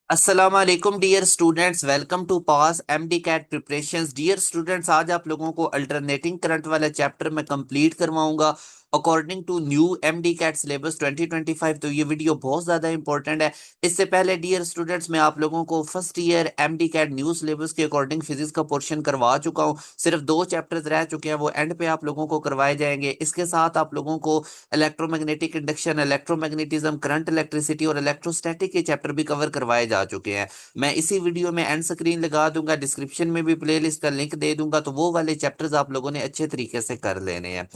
अस्सलाम वालेकुम dear students, welcome to pass MDCAT preparations. Dear students, आज आप लोगों को अल्टरनेटिंग करंट वाला चैप्टर मैं कंप्लीट करवाऊंगा according to new MD cat syllabus 2025। तो ये वीडियो बहुत ज़्यादा इंपॉर्टेंट है। इससे पहले डियर स्टूडेंट्स, मैं आप लोगों को first year MDCAT new syllabus के अकॉर्डिंग फिजिक्स का पोर्शन करवा चुका हूँ। सिर्फ दो चैप्टर्स रह चुके हैं, वो एंड पे आप लोगों को करवाए जाएंगे। इसके साथ आप लोगों को electromagnetic induction, electromagnetism, current, electricity और इलेक्ट्रोस्टैटिक के चैप्टर भी कवर करवाए जा चुके हैं। मैं इसी वीडियो में एंड स्क्रीन लगा दूंगा, डिस्क्रिप्शन में भी प्लेलिस्ट का लिंक दे दूंगा, तो वो वाले चैप्टर्स आप लोगों ने अच्छे तरीके से कर लेने हैं।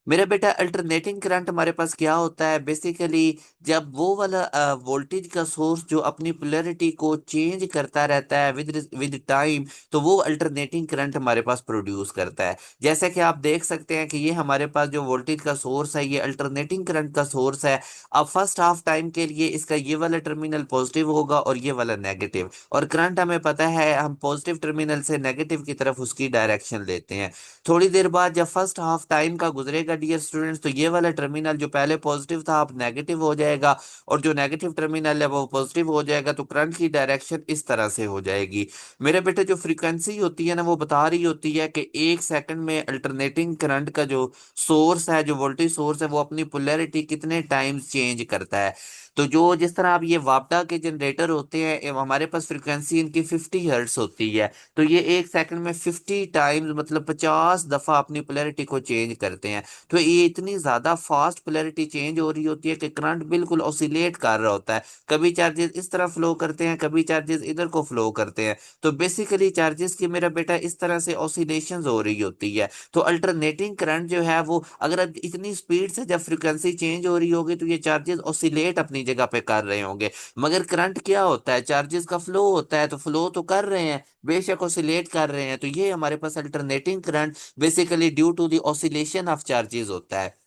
मेरा बेटा, अल्टरनेटिंग करंट हमारे पास क्या होता है बेसिकली, जब वो वाला वोल्टेज का सोर्स जो अपनी पोलैरिटी को चेंज करता रहता है विद विद टाइम, तो वो अल्टरनेटिंग करंट हमारे पास प्रोड्यूस करता है। जैसे कि आप देख सकते हैं कि ये हमारे पास जो वोल्टेज का सोर्स है, ये अल्टरनेटिंग करंट का सोर्स है। अब फर्स्ट हाफ टाइम के लिए इसका ये वाला टर्मिनल पॉजिटिव होगा और ये वाला नेगेटिव, और करंट हमें पता है हम पॉजिटिव टर्मिनल से नेगेटिव की तरफ उसकी डायरेक्शन लेते हैं। थोड़ी देर बाद जब फर्स्ट हाफ टाइम का गुजरेगा डियर स्टूडेंट्स, तो ये वाला टर्मिनल जो पहले पॉजिटिव था अब नेगेटिव हो जाएगा, और जो नेगेटिव टर्मिनल है वो पॉजिटिव हो जाएगा। तो करंट की डायरेक्शन इस तरह से हो जाएगी। मेरे बेटे, जो फ्रीक्वेंसी होती है ना, वो बता रही होती है कि एक सेकंड में अल्टरनेटिंग करंट का जो सोर्स है, जो वोल्टेज सोर्स है, वो अपनी पोलैरिटी कितने टाइम्स चेंज करता है। तो जो जिस तरह अब ये वापडा के जनरेटर होते हैं, हमारे पास फ्रीक्वेंसी इनकी 50 हर्ट्स होती है। तो ये एक सेकंड में 50 टाइम्स, मतलब 50 दफा अपनी पोलैरिटी को चेंज करते हैं। तो ये इतनी ज्यादा फास्ट पोलैरिटी चेंज हो रही होती है कि करंट बिल्कुल ऑसिलेट कर रहा होता है। कभी चार्जेस इस तरह फ्लो करते हैं, कभी चार्जेस इधर को फ्लो करते हैं। तो बेसिकली चार्जेस की, मेरा बेटा, इस तरह से ऑसिलेशंस हो रही होती है। तो अल्टरनेटिंग करंट जो है वो, अगर अब इतनी स्पीड से जब फ्रीक्वेंसी चेंज हो रही होगी, तो ये चार्जेस ऑसिलेट अपनी जगह पे कर रहे होंगे। मगर करंट क्या होता है, चार्जेस का फ्लो होता है, तो फ्लो तो कर रहे हैं, बेशक ऑसिलेट कर रहे हैं। तो ये हमारे पास alternating current basically due to the oscillation of charges होता है।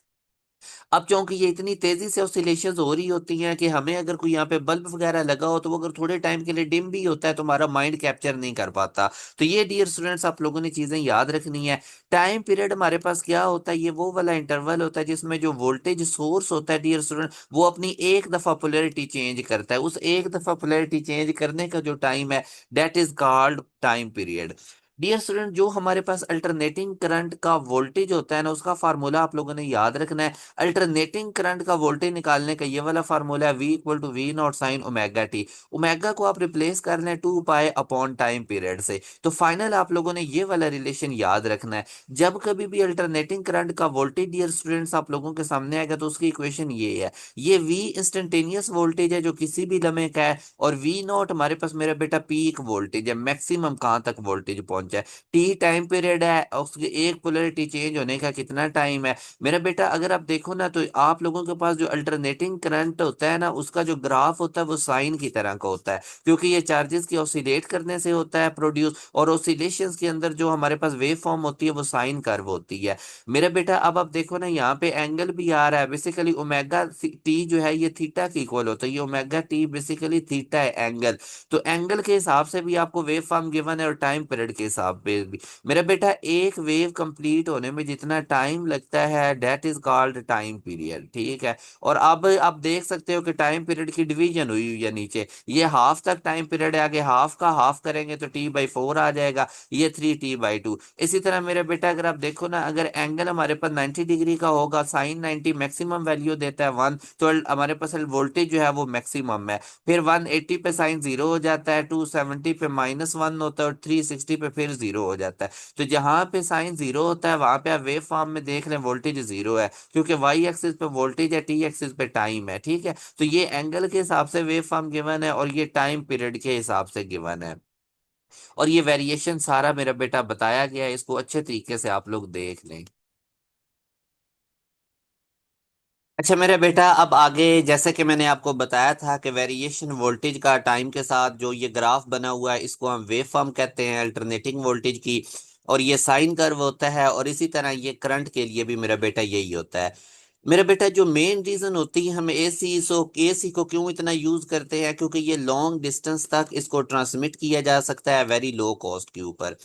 अब चूंकि ये इतनी तेजी से ऑसिलेशंस हो रही होती हैं कि हमें अगर कोई यहाँ पे बल्ब वगैरह लगा हो, तो वो अगर थोड़े टाइम के लिए डिम भी होता है तो हमारा माइंड कैप्चर नहीं कर पाता। तो ये डियर स्टूडेंट्स, आप लोगों ने चीजें याद रखनी है। टाइम पीरियड हमारे पास क्या होता है, ये वो वाला इंटरवल होता है जिसमें जो वोल्टेज सोर्स होता है डियर स्टूडेंट, वो अपनी एक दफा पोलैरिटी चेंज करता है। उस एक दफा पोलैरिटी चेंज करने का जो टाइम है, that is called time period. Dear student, जो हमारे पास अल्टरनेटिंग करंट का वोल्टेज होता है ना, उसका फार्मूला आप लोगों ने याद रखना है। अल्टरनेटिंग करंट का वोल्टेज निकालने का ये वाला फार्मूला है, V equal to V not sine omega T. Omega को आप रिप्लेस कर लें 2 पाई अपॉन टाइम पीरियड से, तो फाइनल आप लोगों ने ये वाला रिलेशन याद रखना है। जब कभी भी अल्टरनेटिंग करंट का वोल्टेज डियर स्टूडेंट्स आप लोगों के सामने आएगा, तो उसकी इक्वेशन ये है। ये V इंस्टेंटेनियस वोल्टेज है जो किसी भी लम्हे का है, और V नॉट हमारे पास, मेरा बेटा, पीक वोल्टेज है, मैक्सिमम कहाँ तक वोल्टेज पहुंचा है। T टाइम पीरियड है, और उसकी एक पोलैरिटी चेंज होने का कितना टाइम है। मेरा बेटा, अगर आप देखो ना, तो आप लोगों के पास जो अल्टरनेटिंग करंट होता है ना, उसका जो ग्राफ होता है वो साइन की तरह का होता है, क्योंकि ये चार्जेस की ऑसिलेट करने से होता है प्रोड्यूस, और ऑसिलेशंस के अंदर जो हमारे पास वेव फॉर्म होती है वो साइन कर्व होती है। मेरा बेटा, अब आप देखो ना, यहाँ पे एंगल भी आ रहा है। बेसिकली ओमेगा टी जो है ये थीटा की इक्वल होता है, ये ओमेगा टी बेसिकली थीटा है, एंगल। तो एंगल के हिसाब से भी आपको वेव फॉर्म गिवन है, और टाइम पीरियड के हिसाब पे भी। मेरा बेटा, एक वेव कंप्लीट होने में जितना टाइम लगता है, that is called time period, ठीक है। और अब आप देख सकते हो कि टाइम पीरियड की डिवीजन हुई हुई है नीचे। ये हाफ तक टाइम पीरियड है, आगे हाफ का हाफ करेंगे तो T/4 आ जाएगा, ये 3T/2। इसी तरह मेरे बेटा, अगर आप देखो ना, अगर एंगल हमारे पास 90 डिग्री का होगा, साइन 90 मैक्सिमम वैल्यू देता है 1, तो हमारे पास वोल्टेज जो है वो मैक्सिमम है। फिर 180 पे साइन जीरो हो जाता है, 270 पे -1 होता है, और 360 पे फिर जीरो हो जाता है। तो जहां पे साइन जीरो होता है, वहां पे आप वेव फॉर्म में देख लें वोल्टेज जीरो है, क्योंकि वाई एक्सिस पे वोल्टेज है, टी एक्सिस पे टाइम है, ठीक है। तो ये एंगल के हिसाब से वेव फॉर्म गिवन है, और ये टाइम पीरियड के हिसाब से गिवन है। और ये वेरिएशन सारा, मेरा बेटा, बताया गया है, इसको अच्छे तरीके से आप लोग देख लें। अच्छा मेरा बेटा, अब आगे, जैसे कि मैंने आपको बताया था कि वेरिएशन वोल्टेज का टाइम के साथ जो ये ग्राफ बना हुआ है, इसको हम वेव फॉर्म कहते हैं अल्टरनेटिंग वोल्टेज की। और ये साइन कर्व होता है, और इसी तरह ये करंट के लिए भी, मेरा बेटा, यही होता है। मेरा बेटा, जो मेन रीजन होती है हम एसी को क्यों इतना यूज करते हैं, क्योंकि ये लॉन्ग डिस्टेंस तक इसको ट्रांसमिट किया जा सकता है वेरी लो कॉस्ट के ऊपर।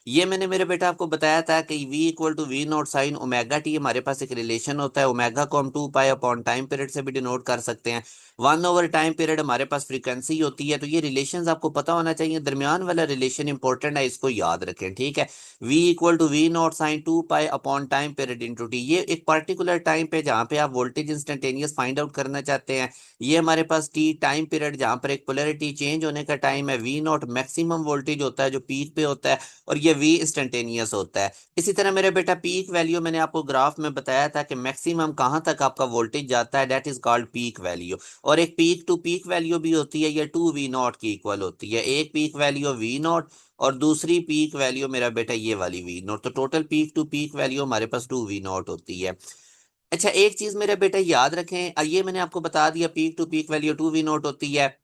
ये मैंने मेरे बेटा आपको बताया था कि v equal to V not sine omega T, हमारे पास एक रिलेशन होता है। ओमेगा को हम 2 पाई अपॉन टाइम पीरियड से भी डिनोट कर सकते हैं। 1/टाइम पीरियड हमारे पास फ्रीक्वेंसी होती है। तो ये रिलेशन आपको पता होना चाहिए, दरमियान वाला रिलेशन इंपॉर्टेंट है, इसको याद रखें, ठीक है। v equal to V not sine 2 pi upon time period into T, ये एक पर्टिकुलर टाइम पे जहाँ पे आप वोल्टेज इंस्टेंटेनियस फाइंड आउट करना चाहते हैं। ये हमारे पास टी टाइम पीरियड जहाँ पर एक पोलैरिटी चेंज होने का टाइम है। वी नॉट मैक्सिमम वोल्टेज होता है जो पीक पे होता है, और ये वी इंस्टेंटेनियस होता है। इसी तरह मेरे बेटा पीक वैल्यू मैंने आपको ग्राफ में बताया था कि मैक्सिमम कहाँ तक आपका वोल्टेज जाता है, that is called peak value. और एक पीक टू पीक वैल्यू भी होती है, ये 2 V0 की इक्वल होती है। एक पीक वैल्यू V0 और दूसरी पीक वैल्यू मेरा बेटा ये वाली V0, तो total peak to peak value हमारे पास 2 V0 होती है। अच्छा, एक चीज मेरे बेटा याद रखें, ये मैंने आपको बता दिया peak to peak value 2 V0 होती है।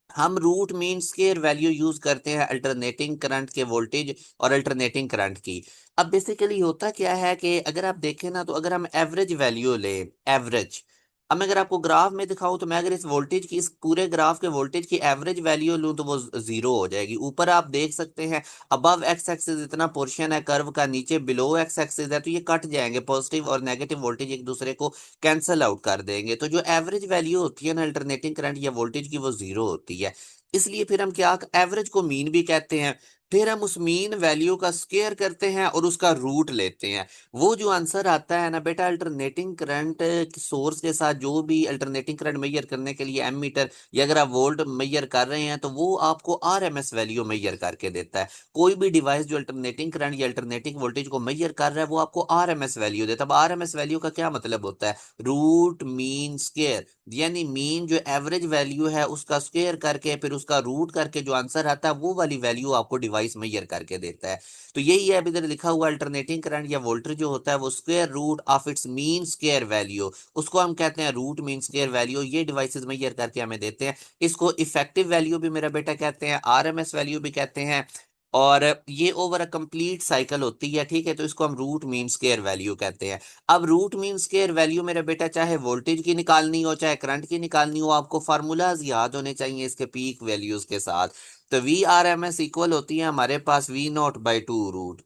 हम root mean square value use करते हैं अल्टरनेटिंग करंट के वोल्टेज और अल्टरनेटिंग करंट की। अब बेसिकली होता क्या है कि अगर आप देखें ना, तो अगर हम एवरेज वैल्यू लें, एवरेज, अब मैं अगर आपको ग्राफ में दिखाऊं, तो मैं अगर इस वोल्टेज की, इस पूरे ग्राफ के वोल्टेज की एवरेज वैल्यू लूं, तो वो जीरो हो जाएगी। ऊपर आप देख सकते हैं अबव एक्स एक्सिस इतना पोर्शन है कर्व का, नीचे बिलो एक्स एक्सिस है, तो ये कट जाएंगे, पॉजिटिव और नेगेटिव वोल्टेज एक दूसरे को कैंसल आउट कर देंगे। तो जो एवरेज वैल्यू होती है ना अल्टरनेटिंग करंट या वोल्टेज की, वो जीरो होती है। इसलिए फिर हम क्या, एवरेज को मीन भी कहते हैं। फिर हम उस मीन वैल्यू का स्क्वायर करते हैं और उसका रूट लेते हैं। वो जो आंसर आता है ना बेटा, अल्टरनेटिंग करंट सोर्स के साथ जो भी अल्टरनेटिंग करंट मेजर करने के लिए एमीटर, या अगर आप वोल्ट मेजर कर रहे हैं, तो वो आपको आरएमएस वैल्यू मेजर करके देता है। कोई भी डिवाइस जो अल्टरनेटिंग करंट या अल्टरनेटिंग वोल्टेज को मेजर कर रहा है, वो आपको आरएमएस वैल्यू देता है। अब आरएमएस वैल्यू का क्या मतलब होता है, रूट मीन स्क्वायर, यानी मीन जो एवरेज वैल्यू है उसका स्क्वायर करके फिर उसका रूट करके जो आंसर आता है, वो वाली वैल्यू आपको डिवाइस मेजर करके देता है। तो यही है, अभी इधर लिखा हुआ अल्टरनेटिंग करंट या वोल्टेज जो होता है, वो square root of its mean square value, उसको हम कहते हैं रूट मीन स्क्वायर वैल्यू। ये डिवाइसेस मेजर करके हमें देते हैं। इसको इफेक्टिव वैल्यू भी मेरा बेटा कहते हैं, आरएमएस वैल्यू भी कहते हैं। और ये ओवर अ कंप्लीट साइकिल होती है, ठीक है, तो इसको हम रूट मीन स्क्वायर वैल्यू कहते हैं। अब रूट मीन स्क्वायर वैल्यू मेरा बेटा चाहे वोल्टेज की निकालनी हो चाहे करंट की निकालनी हो, आपको फार्मूलाज याद होने चाहिए इसके पीक वैल्यूज के साथ। तो V R M S equal होती है हमारे पास V0/2 रूट,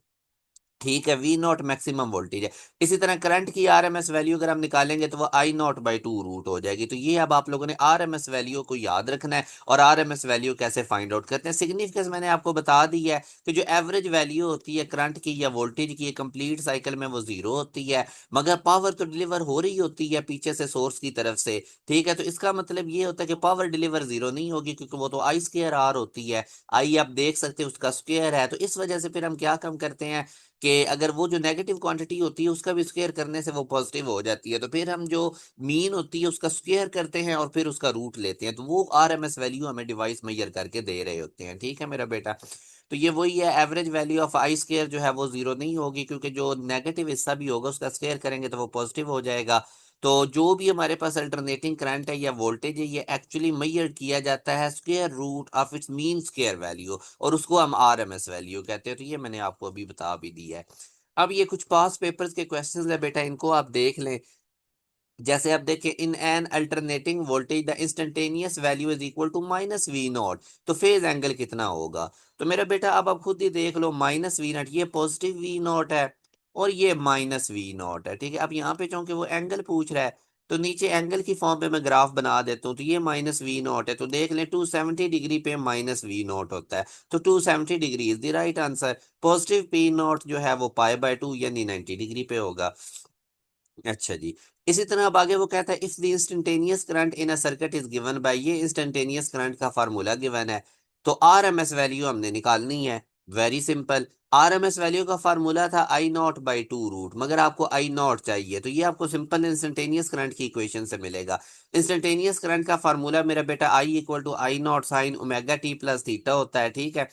ठीक है, V0 मैक्सिमम वोल्टेज है। इसी तरह करंट की आरएमएस वैल्यू अगर हम निकालेंगे, तो वो I0/2 रूट हो जाएगी। तो ये अब आप लोगों ने आरएमएस वैल्यू को याद रखना है। और आरएमएस वैल्यू कैसे फाइंड आउट करते हैं, सिग्निफिकेंस मैंने आपको बता दी है कि जो एवरेज वैल्यू होती है करंट की या वोल्टेज की, कंप्लीट साइकिल में वो जीरो होती है, मगर पावर तो डिलीवर हो रही होती है पीछे से सोर्स की तरफ से, ठीक है। तो इसका मतलब ये होता है कि पावर डिलीवर जीरो नहीं होगी, क्योंकि वो तो I² R होती है। आई आप देख सकते हैं उसका स्क्वायर है। तो इस वजह से फिर हम क्या कम करते हैं कि अगर वो जो नेगेटिव क्वांटिटी होती है उसका भी स्क्वायर करने से वो पॉजिटिव हो जाती है, तो फिर हम जो मीन होती है उसका स्क्वायर करते हैं और फिर उसका रूट लेते हैं, तो वो आरएमएस वैल्यू हमें डिवाइस मेजर करके दे रहे होते हैं, ठीक है मेरा बेटा। तो ये वही है, एवरेज वैल्यू ऑफ I² जो है वो जीरो नहीं होगी, क्योंकि जो नेगेटिव हिस्सा भी होगा उसका स्क्वायर करेंगे तो वो पॉजिटिव हो जाएगा। तो जो भी हमारे पास अल्टरनेटिंग करंट है या वोल्टेज है, ये एक्चुअली मेजर किया जाता है square root of its mean square value, और उसको हम आरएमएस वैल्यू कहते हैं। तो ये मैंने आपको अभी बता भी दिया है। अब ये कुछ पास पेपर्स के क्वेश्चंस है बेटा, इनको आप देख लें। जैसे आप देखें, in an alternating voltage the instantaneous value is equal to -V0, तो फेज एंगल कितना होगा। तो मेरा बेटा अब आप खुद ही देख लो, -V0 ये पॉजिटिव V0 है और ये -V0 है, ठीक है। अब यहाँ पे चूंकि वो एंगल पूछ रहा है, तो नीचे एंगल की फॉर्म पे मैं ग्राफ बना देता हूँ। तो ये -V0 है, तो देख लें 270 डिग्री पे -V0 होता है, तो 270 degree is the right answer. Positive P0 जो है वो π/2 यानी 90 डिग्री पे होगा। अच्छा जी। इसी तरह अब आगे वो कहता है, if the instantaneous current in a circuit is given by, ये इंस्टेंटेनियस करंट का फार्मूला गिवन है, तो आरएमएस वैल्यू हमने निकालनी है। वेरी सिंपल, आरएमएस वैल्यू का फार्मूला था I0/2 रूट, मगर आपको I0 चाहिए, तो ये आपको सिंपल इंस्टेंटेनियस करंट की इक्वेशन से मिलेगा। इंस्टेंटेनियस करंट का फार्मूला मेरा बेटा I equal to I0 sine omega T plus theta होता है, ठीक है।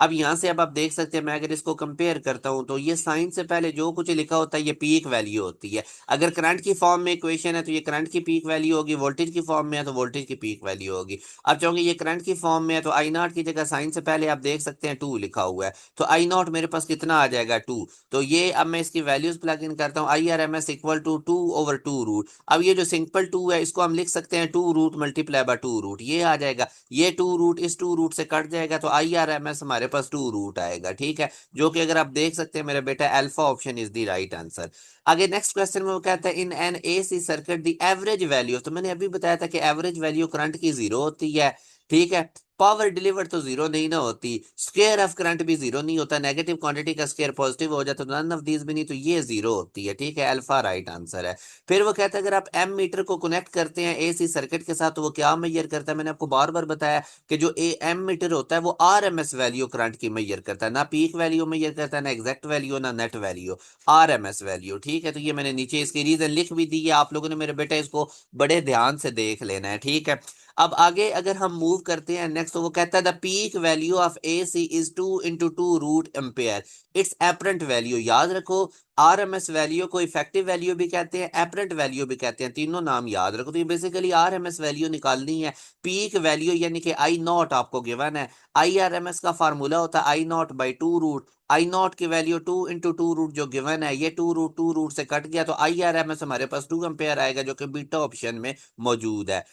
अब यहां से अब आप देख सकते हैं, मैं अगर इसको कंपेयर करता हूं, तो ये साइन से पहले जो कुछ लिखा होता है ये पीक वैल्यू होती है। अगर करंट की फॉर्म में इक्वेशन है, तो ये करंट की पीक वैल्यू होगी, वोल्टेज की फॉर्म में है तो वोल्टेज की पीक वैल्यू होगी। अब चूंकि ये करंट की फॉर्म में है, तो I0 की जगह साइन से पहले आप देख सकते हैं 2 लिखा हुआ है, तो I0 मेरे पास कितना आ जाएगा, 2। तो ये अब मैं इसकी वैल्यूज प्लग इन करता हूँ, IRMS इक्वल टू 2/2 रूट। अब ये जो सिंपल 2 है, इसको हम लिख सकते हैं 2 रूट मल्टीप्लाई बाय 2 रूट, ये आ जाएगा। ये 2 रूट इस 2 रूट से कट जाएगा, तो IRMS हमारे पास टू रूट आएगा, ठीक है, जो कि अगर आप देख सकते हैं मेरे बेटा alpha option is the right answer. आगे नेक्स्ट क्वेश्चन में वो कहता है इन an AC circuit the average value, तो मैंने अभी बताया था कि एवरेज वैल्यू करंट की जीरो होती है, ठीक है, पावर डिलीवर्ड तो जीरो नहीं ना होती, स्क्वायर ऑफ करंट भी जीरो नहीं होता, नेगेटिव क्वांटिटी का स्क्वायर पॉजिटिव हो जाता तो नन ऑफ दीज भी नहीं, तो ये जीरो होती है, ठीक है, अल्फा राइट आंसर है। फिर वो कहता है अगर आप एम मीटर को कनेक्ट करते हैं एसी सर्किट के साथ तो वो क्या मेजर करता है, मैंने आपको बार बार बताया कि जो ए एम मीटर होता है वो आरएमएस वैल्यू करंट की मेजर करता है, ना पीक वैल्यू मेजर करता है, ना एग्जैक्ट वैल्यू, ना नेट वैल्यू, आरएमएस वैल्यू, ठीक है। तो ये मैंने नीचे इसकी रीजन लिख भी दी है, आप लोगों ने मेरे बेटा इसको बड़े ध्यान से देख लेना है, ठीक है। अब आगे अगर हम मूव करते हैं नेक्स्ट, तो वो कहता है the peak value of A C is 2 × 2 root ampere, it's apparent value, याद रखो आरएमएस वैल्यू को इफेक्टिव वैल्यू भी कहते हैं, एपरेंट वैल्यू भी कहते हैं, तीनों नाम याद रखो। तो ये बेसिकली आरएमएस वैल्यू निकालनी है, पीक वैल्यू यानी कि आई नॉट आपको गिवन है, आई आर एम एस का फार्मूला होता है I nought by two root, I nought की वैल्यू 2 × 2 रूट जो गिवन है, ये टू रूट से कट गया तो आई आर एम एस हमारे पास 2 एम्पेयर आएगा जो कि बीटा ऑप्शन में मौजूद है।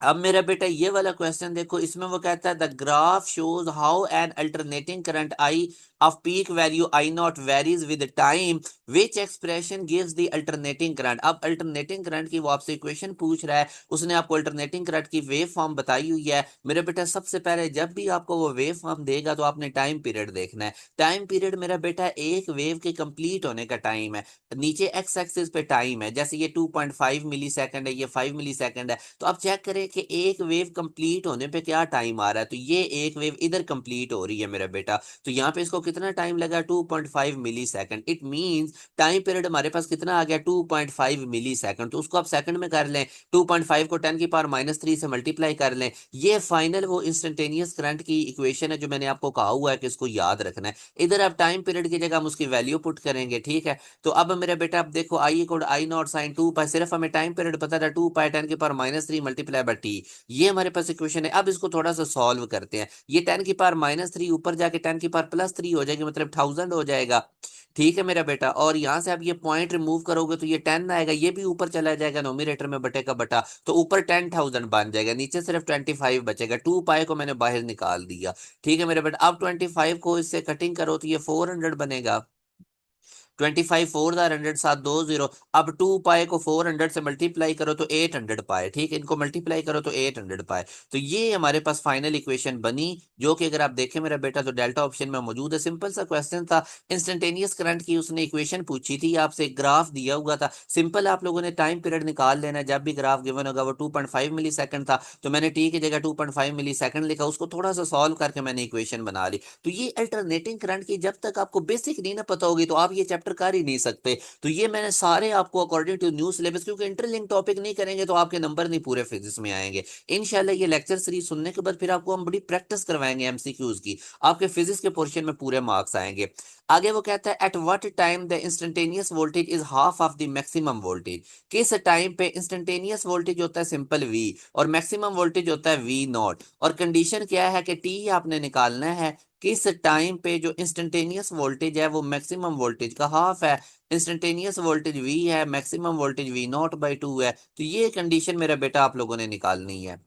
अब मेरा बेटा ये वाला क्वेश्चन देखो, इसमें वो कहता है the graph shows how an alternating current I off peak value I not varies with time, which expression gives the alternating current. अब अल्टरनेटिंग करंट की वो आपसे इक्वेशन पूछ रहा है, उसने आपको अल्टरनेटिंग करंट की वेव फॉर्म बताई हुई है मेरे बेटा। सबसे पहले जब भी आपको वो वेव फॉर्म देगा तो आपने टाइम पीरियड देखना है, टाइम पीरियड मेरा बेटा एक वेव के कंप्लीट होने का टाइम है, नीचे एक्स एक्सिस पे टाइम है, जैसे ये 2.5 मिली सेकंड है, ये 5 मिली सेकंड है, तो आप चेक करें कि एक वेव कंप्लीट होने पे क्या टाइम आ रहा है, तो ये एक वेव इधर कंप्लीट हो रही है मेरा बेटा, तो यहाँ पे इसको कितना टाइम लगा 2.5 millisecond, it means time period हमारे पास कितना आ गया 2.5 मिली सेकंड, तो उसको आप सेकंड में कर लें, 2.5 को 10⁻³ से मल्टीप्लाई कर लें, ये फाइनल वो इंस्टेंटेनियस करंट की इक्वेशन है जो मैंने आपको कहा हुआ है कि इसको याद रखना है। इधर आप टाइम पीरियड की जगह हम उसकी वैल्यू पुट करेंगे, ठीक है। तो अब मेरे बेटा आप देखो I equal I nought sine 2 पाई, सिर्फ हमें टाइम पीरियड पता था 2 पाई 10⁻³ मल्टीप्लाई बाय टी, ये हमारे पास इक्वेशन है। अब इसको थोड़ा सा सॉल्व करते हैं, ये 10⁻³ ऊपर जाके 10⁻+3 हो जाएगी, मतलब 1000 हो जाएगा, ठीक है मेरा बेटा। और यहाँ से आप ये पॉइंट रिमूव करोगे तो ये 10 आएगा, ये भी ऊपर चला जाएगा नोमिनेटर में बटे का बटा, तो ऊपर 10,000 बन जाएगा, नीचे सिर्फ 25 बचेगा, 2 पाई को मैंने बाहर निकाल दिया, ठीक है मेरे बेटा। अब 25 को इससे कटिंग करो तो ये 400 बनेगा, 25 4 100 सात दो जीरो, अब 2 पाई को 400 से मल्टीप्लाई करो तो 800 पाई, ठीक है, इनको मल्टीप्लाई करो तो 800 पाई, तो ये हमारे पास फाइनल इक्वेशन बनी, जो कि अगर आप देखें मेरा बेटा तो डेल्टा ऑप्शन में मौजूद है। सिंपल सा क्वेश्चन था, इंस्टेंटेनियस करंट की उसने इक्वेशन पूछी थी, आपसे एक ग्राफ दिया हुआ था, सिंपल आप लोगों ने टाइम पीरियड निकाल लेना है, जब भी ग्राफ गिवन होगा वो 2.5 मिली सेकंड था, तो मैंने टी की जगह 2.5 मिली सेकंड लिखा, उसको थोड़ा सा सॉल्व करके मैंने इक्वेशन बना ली। तो ये अल्टरनेटिंग करंट की जब तक आपको बेसिक नहीं ना पता होगी तो आप ये चैप्टर कर ही नहीं सकते। तो ये मैंने सारे आपको अकॉर्डिंग टू न्यू सिलेबस, क्योंकि इंटरलिंक टॉपिक नहीं करेंगे तो आपके नंबर नहीं पूरे फिजिक्स में आएंगे। इंशाल्लाह ये लेक्चर सीरीज सुनने के बाद फिर आपको हम बड़ी प्रैक्टिस करवाएंगे एमसीक्यूज की, आपके फिजिक्स के पोर्शन में पूरे मार्क्स आएंगे। आगे वो कहता है at what time the instantaneous voltage is half of the maximum voltage, किस टाइम पे इंस्टेंटेनियस वोल्टेज होता है सिंपल वी और मैक्सिमम वोल्टेज होता है वी नॉट, और कंडीशन क्या है कि टी आपने निकालना है किस टाइम पे जो इंस्टेंटेनियस वोल्टेज है वो मैक्सिमम वोल्टेज का हाफ है, इंस्टेंटेनियस वोल्टेज वी है, maximum voltage V not by to है, तो ये कंडीशन मेरा बेटा आप लोगों ने निकालनी है।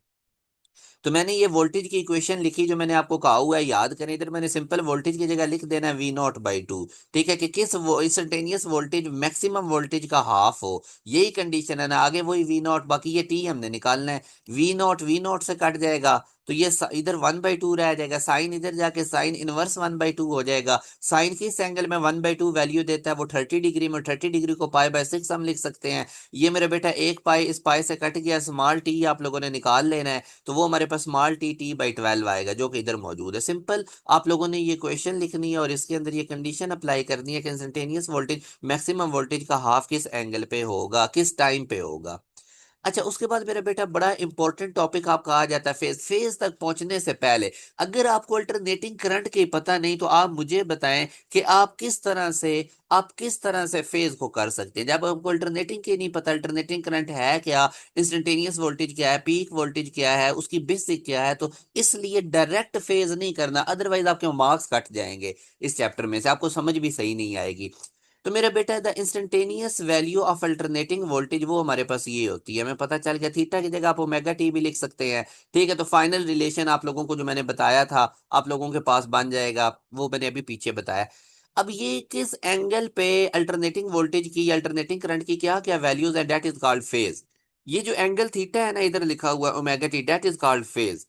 तो मैंने ये वोल्टेज की इक्वेशन लिखी जो मैंने आपको कहा हुआ है याद करें, इधर मैंने सिंपल वोल्टेज की जगह लिख देना है वी नॉट बाई टू, ठीक है, कि किस इंस्टेंटेनियस वोल्टेज मैक्सिमम वोल्टेज का हाफ हो, यही कंडीशन है ना, आगे वही वी नॉट, बाकी ये टी हमने निकालना है, वी नॉट से कट जाएगा तो ये इधर 1/2 रह जाएगा, साइन इधर जाके साइन इनवर्स 1/2 हो जाएगा, साइन किस एंगल में 1/2 वैल्यू देता है वो 30 डिग्री में, 30 डिग्री को पाई/6 हम लिख सकते हैं। ये मेरे बेटा एक पाई इस पाई से कट गया, स्मॉल टी आप लोगों ने निकाल लेना है, तो वो हमारे पास स्मॉल टी टी/12 आएगा जो कि इधर मौजूद है। सिंपल आप लोगों ने ये क्वेश्चन लिखनी है और इसके अंदर ये कंडीशन अप्लाई करनी है कि इंस्टेंटेनियस वोल्टेज मैक्सिमम वोल्टेज का हाफ किस एंगल पे होगा, किस टाइम पे होगा। अच्छा उसके बाद मेरा बेटा बड़ा इंपॉर्टेंट टॉपिक आपका आ जाता है फेज, फेज तक पहुंचने से पहले अगर आपको अल्टरनेटिंग करंट के पता नहीं तो आप मुझे बताएं कि आप किस तरह से फेज को कर सकते हैं। जब आपको अल्टरनेटिंग के नहीं पता अल्टरनेटिंग करंट है क्या, इंस्टेंटेनियस वोल्टेज क्या है, पीक वोल्टेज क्या है, उसकी बेसिक क्या है, तो इसलिए डायरेक्ट फेज नहीं करना, अदरवाइज आपके मार्क्स कट जाएंगे इस चैप्टर में से, आपको समझ भी सही नहीं आएगी। तो मेरा बेटा the instantaneous value of alternating voltage वो हमारे पास ये होती है, हमें पता चल गया थीटा की जगह आप ओमेगा टी भी लिख सकते हैं। ठीक है, तो फाइनल रिलेशन आप लोगों को जो मैंने बताया था आप लोगों के पास बन जाएगा, वो मैंने अभी पीछे बताया। अब ये किस एंगल पे अल्टरनेटिंग वोल्टेज की, अल्टरनेटिंग करंट की क्या क्या वैल्यूज है, दैट इज कॉल्ड फेज। ये जो एंगल थीटा है ना इधर लिखा हुआ omega T, that is called phase.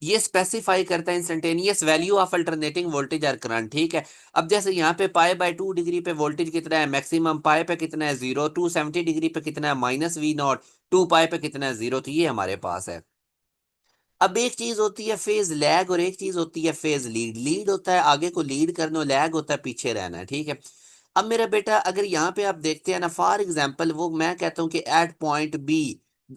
ये स्पेसिफाई करता है instantaneous value of alternating voltage और करंट। ठीक है, अब जैसे यहाँ पे पाई/2 डिग्री पे वोल्टेज कितना है मैक्सिमम, पाई पे कितना है 0, 270 डिग्री पे कितना है -V0, 2 पाई पे कितना है 0, तो ये हमारे पास है। अब एक चीज होती है फेज लैग और एक चीज होती है फेज लीड। लीड होता है आगे को लीड करना और लैग होता है पीछे रहना है। ठीक है, अब मेरा बेटा अगर यहाँ पे आप देखते हैं ना, फॉर एग्जांपल वो मैं कहता हूँ कि एट पॉइंट बी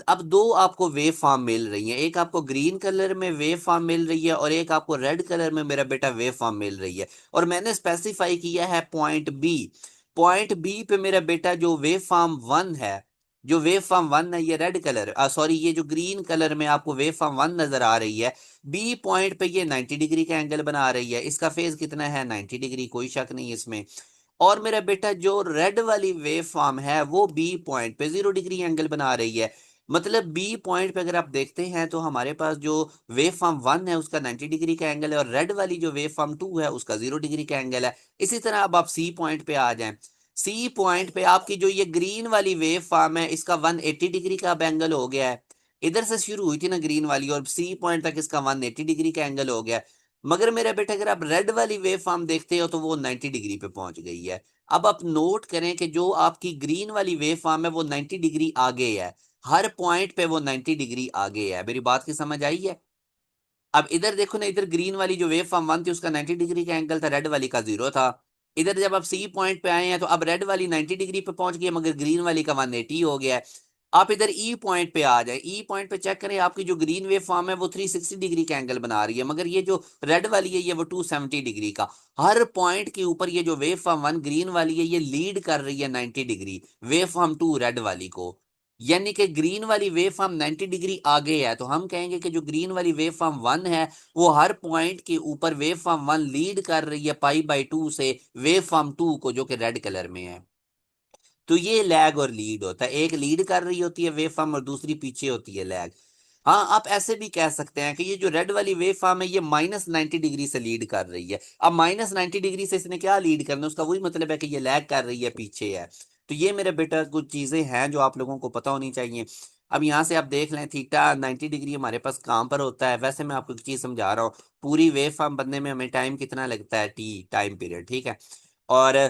अब दो आपको वेव फॉर्म मिल रही है, एक आपको ग्रीन कलर में वेव फॉर्म मिल रही है और एक आपको रेड कलर में मेरा बेटा वेव फॉर्म मिल रही है, और मैंने स्पेसिफाई किया है पॉइंट बी। पॉइंट बी पे मेरा बेटा जो वेव फॉर्म वन है, जो वेव फॉर्म वन है ये रेड कलर, सॉरी ये जो ग्रीन कलर में आपको वेव फॉर्म वन नजर आ रही है, बी पॉइंट पे ये 90 डिग्री का एंगल बना रही है, इसका फेज कितना है 90 डिग्री, कोई शक नहीं इसमें। और मेरा बेटा जो रेड वाली वेव फॉर्म है वो बी पॉइंट पे 0 डिग्री एंगल बना रही है। मतलब बी पॉइंट पे अगर आप देखते हैं तो हमारे पास जो वेव फॉर्म वन है उसका 90 डिग्री का एंगल है और रेड वाली जो वेव फॉर्म टू है उसका 0 डिग्री का एंगल है। इसी तरह अब आप सी पॉइंट पे आ जाएं, सी पॉइंट पे आपकी जो ये ग्रीन वाली वेव फॉर्म है इसका 180 डिग्री का अब एंगल हो गया है, इधर से शुरू हुई थी ना ग्रीन वाली और सी पॉइंट तक इसका 180 डिग्री का एंगल हो गया है। मगर मेरा बेटा अगर आप रेड वाली वेव फॉर्म देखते हो तो वो 90 डिग्री पे पहुंच गई है। अब आप नोट करें कि जो आपकी ग्रीन वाली वेव फॉर्म है वो 90 डिग्री आगे है, हर पॉइंट पे वो 90 डिग्री आगे है। मेरी बात की समझ आई है? अब इधर देखो ना, इधर ग्रीन वाली जो वेव फॉर्म वन थी उसका 90 डिग्री का एंगल था, रेड वाली का 0 था। इधर जब आप सी पॉइंट पे आए हैं तो अब रेड वाली 90 डिग्री पे पहुंच गई है मगर ग्रीन वाली का 180 हो गया है। आप इधर ई पॉइंट पे आ जाए, ई पॉइंट पे चेक करें, आपकी जो ग्रीन वेव फॉर्म है वो 360 डिग्री का एंगल बना रही है मगर ये जो रेड वाली है ये वो 270 डिग्री का। हर पॉइंट के ऊपर ये जो वेव फॉर्म वन ग्रीन वाली है ये लीड कर रही है 90 degree wave form to red वाली को। यानी कि ग्रीन वाली वेव फॉर्म 90 डिग्री आगे है, तो हम कहेंगे कि जो ग्रीन वाली वेव फॉर्म वन है वो हर पॉइंट के ऊपर वेव फॉर्म वन लीड कर रही है पाई/2 से वेव फॉर्म टू को जो कि रेड कलर में है। तो ये लैग और लीड होता है, एक लीड कर रही होती है वेव फॉर्म और दूसरी पीछे होती है लैग। हाँ, आप ऐसे भी कह सकते हैं कि ये जो रेड वाली वेव फॉर्म है ये -90 डिग्री से लीड कर रही है। अब -90 डिग्री से इसने क्या लीड करना है, उसका वही मतलब है कि ये लैग कर रही है, पीछे है। तो ये मेरे बेटा कुछ चीजें हैं जो आप लोगों को पता होनी चाहिए। अब यहाँ से आप देख लें थीटा 90 डिग्री हमारे पास कहाँ पर होता है। वैसे मैं आपको एक चीज समझा रहा हूँ, पूरी वेव फॉर्म बनने में हमें टाइम कितना लगता है, टी टाइम पीरियड। ठीक है, और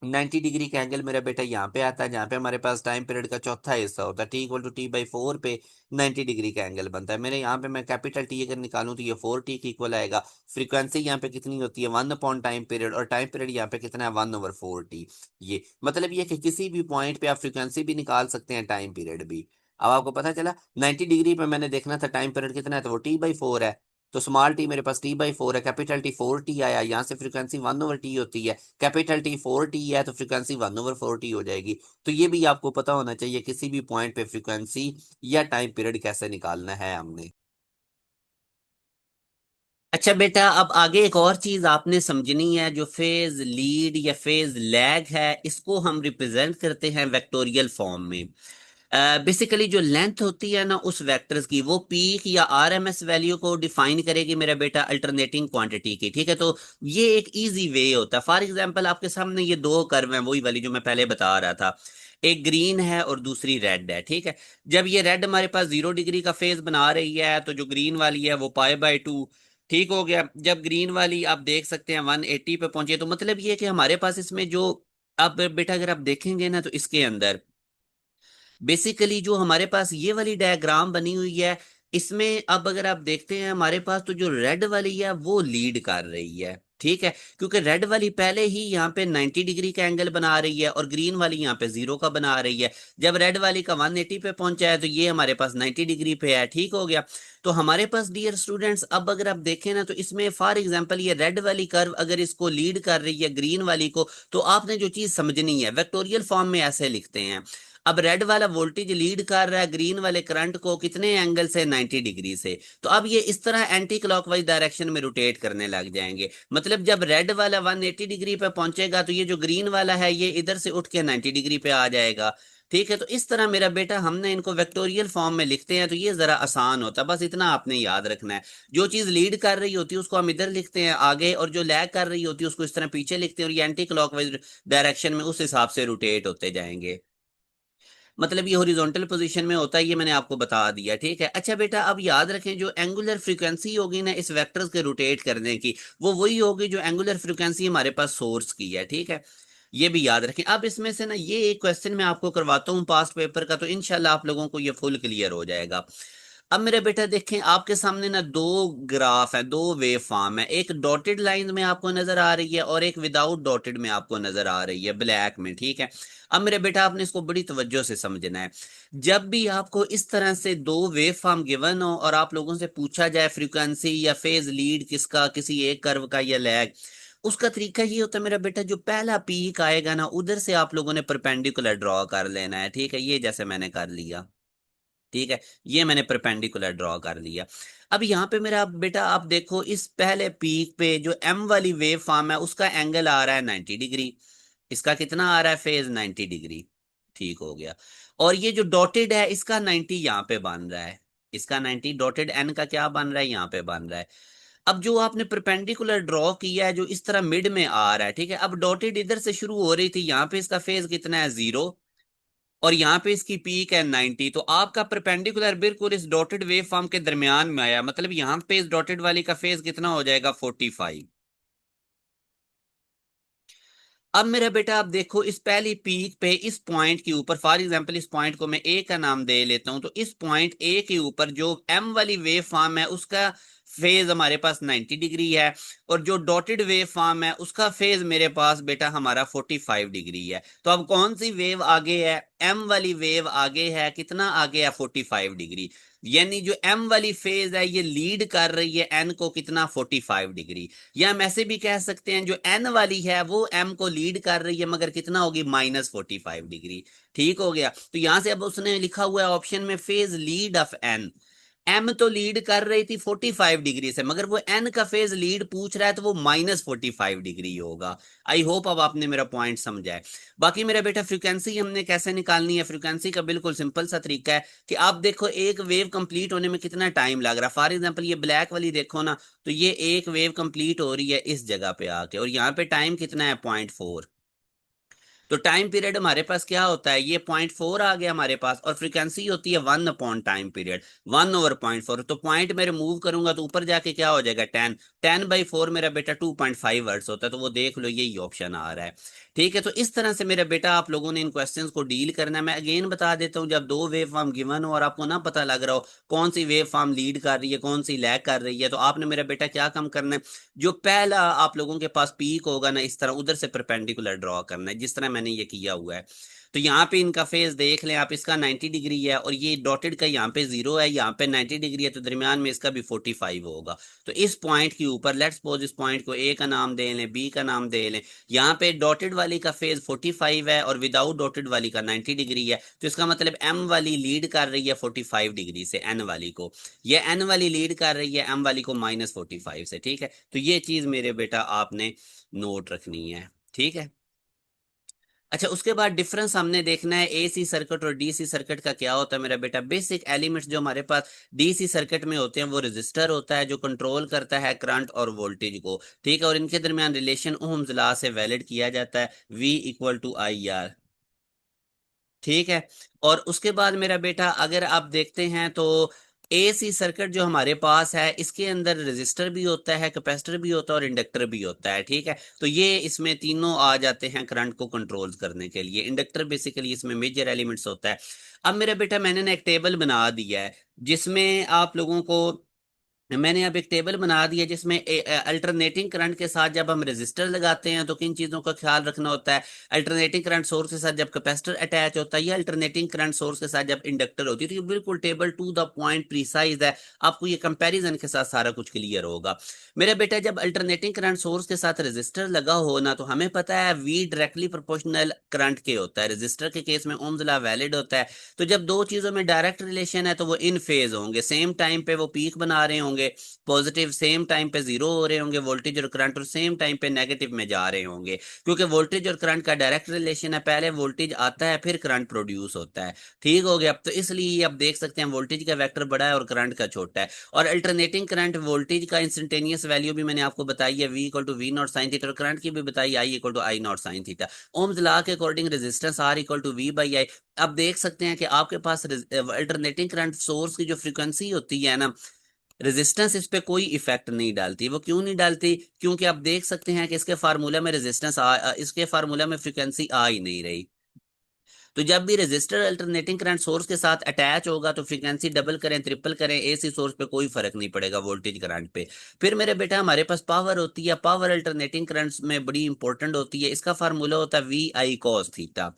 90 डिग्री का एंगल मेरा बेटा यहाँ पे आता है जहाँ पे हमारे पास टाइम पीरियड का चौथा हिस्सा होता है, T=T/4 पे 90 डिग्री का एंगल बनता है। मेरे यहाँ पे मैं कैपिटल टी अगर निकालूं तो ये 4T के इक्वल आएगा। फ्रीक्वेंसी यहाँ पे कितनी होती है 1 अपॉन टाइम पीरियड, और टाइम पीरियड यहाँ पे कितना है 1/4T। ये मतलब ये कि किसी भी पॉइंट पे आप फ्रीक्वेंसी भी निकाल सकते हैं, टाइम पीरियड भी। अब आपको पता चला 90 डिग्री पे मैंने देखना था टाइम पीरियड कितना है, तो वो T/4 है। तो स्मॉल टी मेरे पास T/4 है, कैपिटल टी 4T आया, यहाँ से फ्रीक्वेंसी 1/T होती है, कैपिटल टी 4T है तो फ्रीक्वेंसी 1/4T हो जाएगी। तो ये भी आपको पता होना चाहिए किसी भी पॉइंट पे फ्रीक्वेंसी या टाइम पीरियड कैसे निकालना है हमने। अच्छा बेटा, अब आगे एक और चीज आपने समझनी है, जो फेज लीड या फेज लैग है इसको हम रिप्रेजेंट करते हैं वेक्टोरियल फॉर्म में। बेसिकली जो लेंथ होती है ना उस वेक्टर्स की, वो पीक या आरएमएस वैल्यू को डिफाइन करेगी मेरा बेटा अल्टरनेटिंग क्वांटिटी की। ठीक है, तो ये एक इजी वे होता है। फॉर एग्जांपल आपके सामने ये दो कर्व हैं, वही वाली जो मैं पहले बता रहा था, एक ग्रीन है और दूसरी रेड है। ठीक है, जब ये रेड हमारे पास 0 डिग्री का फेज बना रही है तो जो ग्रीन वाली है वो पाई/2। ठीक हो गया, जब ग्रीन वाली आप देख सकते हैं 180 पे पहुंचे, तो मतलब ये है कि हमारे पास इसमें जो, अब बेटा अगर आप देखेंगे ना तो इसके अंदर बेसिकली जो हमारे पास ये वाली डायग्राम बनी हुई है, इसमें अब अगर आप देखते हैं हमारे पास तो जो रेड वाली है वो लीड कर रही है। ठीक है, क्योंकि रेड वाली पहले ही यहाँ पे 90 डिग्री का एंगल बना रही है और ग्रीन वाली यहाँ पे 0 का बना रही है। जब रेड वाली का 180 पे पहुंचा है तो ये हमारे पास 90 डिग्री पे है। ठीक हो गया, तो हमारे पास डियर स्टूडेंट्स अब अगर आप देखें ना तो इसमें फॉर एग्जांपल ये रेड वाली कर्व अगर इसको लीड कर रही है ग्रीन वाली को, तो आपने जो चीज समझनी है वेक्टोरियल फॉर्म में ऐसे लिखते हैं। अब रेड वाला वोल्टेज लीड कर रहा है ग्रीन वाले करंट को कितने एंगल से, 90 डिग्री से। तो अब ये इस तरह एंटी क्लॉकवाइज डायरेक्शन में रोटेट करने लग जाएंगे। मतलब जब रेड वाला 180 डिग्री पे पहुंचेगा तो ये जो ग्रीन वाला है ये इधर से उठ के 90 डिग्री पे आ जाएगा। ठीक है, तो इस तरह मेरा बेटा हमने इनको वेक्टोरियल फॉर्म में लिखते हैं तो ये जरा आसान होता है, बस इतना आपने याद रखना है। जो चीज लीड कर रही होती है उसको हम इधर लिखते हैं आगे, और जो लैग कर रही होती है उसको इस तरह पीछे लिखते हैं, और ये एंटी क्लॉकवाइज डायरेक्शन में उस हिसाब से रोटेट होते जाएंगे। मतलब ये हॉरिजॉन्टल पोजीशन में होता है, ये मैंने आपको बता दिया। ठीक है, अच्छा बेटा अब याद रखें जो एंगुलर फ्रीक्वेंसी होगी ना इस वेक्टर्स के रोटेट करने की, वो वही होगी जो एंगुलर फ्रीक्वेंसी हमारे पास सोर्स की है। ठीक है, ये भी याद रखें। अब इसमें से ना ये एक क्वेश्चन मैं आपको करवाता हूँ पास्ट पेपर का, तो इंशाल्लाह आप लोगों को ये फुल क्लियर हो जाएगा। अब मेरे बेटा देखें आपके सामने ना दो ग्राफ है, दो वेव फॉर्म है, एक डॉटेड लाइन में आपको नजर आ रही है और एक विदाउट डॉटेड में आपको नजर आ रही है ब्लैक में। ठीक है, अब मेरे बेटा आपने इसको बड़ी तवज्जो से समझना है। जब भी आपको इस तरह से दो वेव फॉर्म गिवन हो और आप लोगों से पूछा जाए फ्रीक्वेंसी या फेज लीड किसका, किसी एक कर्व का या लैग, उसका तरीका ये होता है मेरा बेटा, जो पहला पीक आएगा ना उधर से आप लोगों ने परपेंडिकुलर ड्रॉ कर लेना है। ठीक है, ये जैसे मैंने कर लिया। ठीक है, ये मैंने परपेंडिकुलर ड्रॉ कर लिया। अब यहाँ पे मेरा बेटा आप देखो इस पहले पीक पे जो एम वाली वेव फॉर्म है उसका एंगल आ रहा है 90 डिग्री। इसका कितना आ रहा है फेज, 90 डिग्री। ठीक हो गया। और ये जो डॉटेड है इसका 90 यहाँ पे बन रहा है। इसका 90 डॉटेड एन का क्या बन रहा है, यहाँ पे बन रहा है। अब जो आपने परपेंडिकुलर ड्रॉ किया है जो इस तरह मिड में आ रहा है, ठीक है, अब डॉटेड इधर से शुरू हो रही थी, यहाँ पे इसका फेज कितना है, 0। और यहाँ पे इसकी पीक है 90, तो आपका परपेंडिकुलर बिल्कुल इस डॉटेड वेव फॉर्म के दरमियान में आया, मतलब यहाँ पे इस डॉटेड वाली का फेज कितना हो जाएगा, 45। अब मेरा बेटा आप देखो इस पहली पीक पे इस पॉइंट के ऊपर, फॉर एग्जांपल इस पॉइंट को मैं ए का नाम दे लेता हूं, तो इस पॉइंट ए के ऊपर जो एम वाली वेव फॉर्म है उसका फेज हमारे पास 90 डिग्री है, और जो डॉटेड वेव फॉर्म है उसका फेज मेरे पास बेटा हमारा 45 डिग्री है। तो अब कौन सी वेव आगे है, एम वाली वेव आगे है, कितना आगे है, 45 डिग्री। यानी जो एम वाली फेज है ये लीड कर रही है एन को, कितना, 45 डिग्री। या हम ऐसे भी कह सकते हैं जो एन वाली है वो एम को लीड कर रही है, मगर कितना होगी, -45 डिग्री। ठीक हो गया, तो यहां से अब उसने लिखा हुआ है ऑप्शन में phase lead of N. M तो लीड कर रही थी 45 डिग्री से, मगर वो एन का फेज लीड पूछ रहा है तो वो -45 डिग्री होगा। आई होप अब आपने मेरा पॉइंट समझा है। बाकी मेरा बेटा फ्रीक्वेंसी हमने कैसे निकालनी है, फ्रीक्वेंसी का बिल्कुल सिंपल सा तरीका है कि आप देखो एक वेव कंप्लीट होने में कितना टाइम लग रहा है। फॉर एग्जांपल ये ब्लैक वाली देखो ना, तो ये एक वेव कंप्लीट हो रही है इस जगह पे आके, और यहाँ पे टाइम कितना है, 0.4। तो टाइम पीरियड हमारे पास क्या होता है, ये 0.4 आ गया हमारे पास, और फ्रीक्वेंसी होती है 1 अपॉन टाइम पीरियड, 1/0.4। तो पॉइंट में रिमूव करूंगा तो ऊपर जाके क्या हो जाएगा, 10। 10/4 मेरा बेटा 2.5 वर्ड्स होता है, तो वो देख लो यही ऑप्शन आ रहा है। ठीक है, तो इस तरह से मेरा बेटा आप लोगों ने इन क्वेश्चंस को डील करना है। मैं अगेन बता देता हूँ, जब दो वेव फॉर्म गिवन हो और आपको ना पता लग रहा हो कौन सी वेव फॉर्म लीड कर रही है कौन सी लैग कर रही है, तो आपने मेरा बेटा क्या काम करना है, जो पहला आप लोगों के पास पीक होगा ना इस तरह उधर से परपेंडिकुलर ड्रॉ करना है, जिस तरह मैंने ये किया हुआ है। तो यहाँ पे इनका फेस देख लें आप, इसका 90 डिग्री है और ये डॉटेड का यहाँ पे 0 है, यहाँ पे 90 डिग्री है, तो दरमियान में इसका भी 45 होगा। तो इस पॉइंट के ऊपर लेट्स सपोज इस पॉइंट को ए का नाम दे लें, बी का नाम दे लें। यहाँ पे डॉटेड वाली का फेज 45 है और विदाउट डॉटेड वाली का 90 डिग्री है, तो इसका मतलब एम वाली लीड कर रही है 45 डिग्री से एन वाली को, ये एन वाली लीड कर रही है एम वाली को -45 से। ठीक है, तो ये चीज मेरे बेटा आपने नोट रखनी है। ठीक है, अच्छा उसके बाद डिफरेंस हमने देखना है एसी सर्किट और डीसी सर्किट का क्या होता है मेरा बेटा। बेसिक एलिमेंट्स जो हमारे पास डीसी सर्किट में होते हैं वो रेजिस्टर होता है जो कंट्रोल करता है करंट और वोल्टेज को। ठीक है, और इनके दरमियान रिलेशन ओहम्स लॉ से वैलिड किया जाता है, V = IR। ठीक है, और उसके बाद मेरा बेटा अगर आप देखते हैं तो एसी सर्किट जो हमारे पास है इसके अंदर रेजिस्टर भी होता है, कैपेसिटर भी होता है और इंडक्टर भी होता है। ठीक है, तो ये इसमें तीनों आ जाते हैं करंट को कंट्रोल करने के लिए। इंडक्टर बेसिकली इसमें मेजर एलिमेंट्स होता है। अब मेरा बेटा मैंने ना एक टेबल बना दिया है जिसमें आप लोगों को मैंने अब एक टेबल बना दिया जिसमें अल्टरनेटिंग करंट के साथ जब हम रेजिस्टर लगाते हैं तो किन चीज़ों का ख्याल रखना होता है, अल्टरनेटिंग करंट सोर्स के साथ जब कैपेसिटर अटैच होता है, या अल्टरनेटिंग करंट सोर्स के साथ जब इंडक्टर होती है। तो ये बिल्कुल table to the point precise है, आपको ये कंपैरिजन के साथ सारा कुछ क्लियर होगा। मेरे बेटा जब अल्टरनेटिंग करंट सोर्स के साथ रेजिस्टर लगा हो ना, तो हमें पता है वी डायरेक्टली प्रोपोर्शनल करंट के होता है, रेजिस्टर के केस में ओम्स लॉ वैलिड होता है। तो जब दो चीज़ों में डायरेक्ट रिलेशन है तो वो इन फेज होंगे, सेम टाइम पे वो पीक बना रहे होंगे पॉजिटिव, सेम टाइम पे जीरो हो रहे होंगे वोल्टेज और करंट, और सेम टाइम पे नेगेटिव में जा रहे होंगे, क्योंकि वोल्टेज और करंट का डायरेक्ट रिलेशन है, पहले वोल्टेज आता है फिर करंट प्रोड्यूस होता है। ठीक हो गया। अब तो इसलिए आप देख सकते हैं वोल्टेज का वेक्टर बड़ा है और करंट का छोटा है। और अल्टरनेटिंग करंट वोल्टेज का इंस्टेंटेनियस वैल्यू भी मैंने आपको बताई है, V equal to V not sine theta, और करंट की भी बताई I equal to I nought sine theta. Ohm's law के according resistance R equal to V by I. अब देख सकते हैं कि आपके पास अल्टरनेटिंग करंट सोर्स की जो फ्रीक्वेंसी होती है ना, रेजिस्टेंस इस पे कोई इफेक्ट नहीं डालती। वो क्यों नहीं डालती? क्योंकि आप देख सकते हैं कि इसके फार्मूला में इसके फार्मूला में फ्रीक्वेंसी आ ही नहीं रही। तो जब भी रेजिस्टर अल्टरनेटिंग करंट सोर्स के साथ अटैच होगा तो फ्रीक्वेंसी डबल करें ट्रिपल करें, एसी सोर्स पे कोई फर्क नहीं पड़ेगा वोल्टेज करंट पे। फिर मेरे बेटा हमारे पास पावर होती है, पावर अल्टरनेटिंग करंट्स में बड़ी इंपॉर्टेंट होती है। इसका फार्मूला होता है V I cos theta.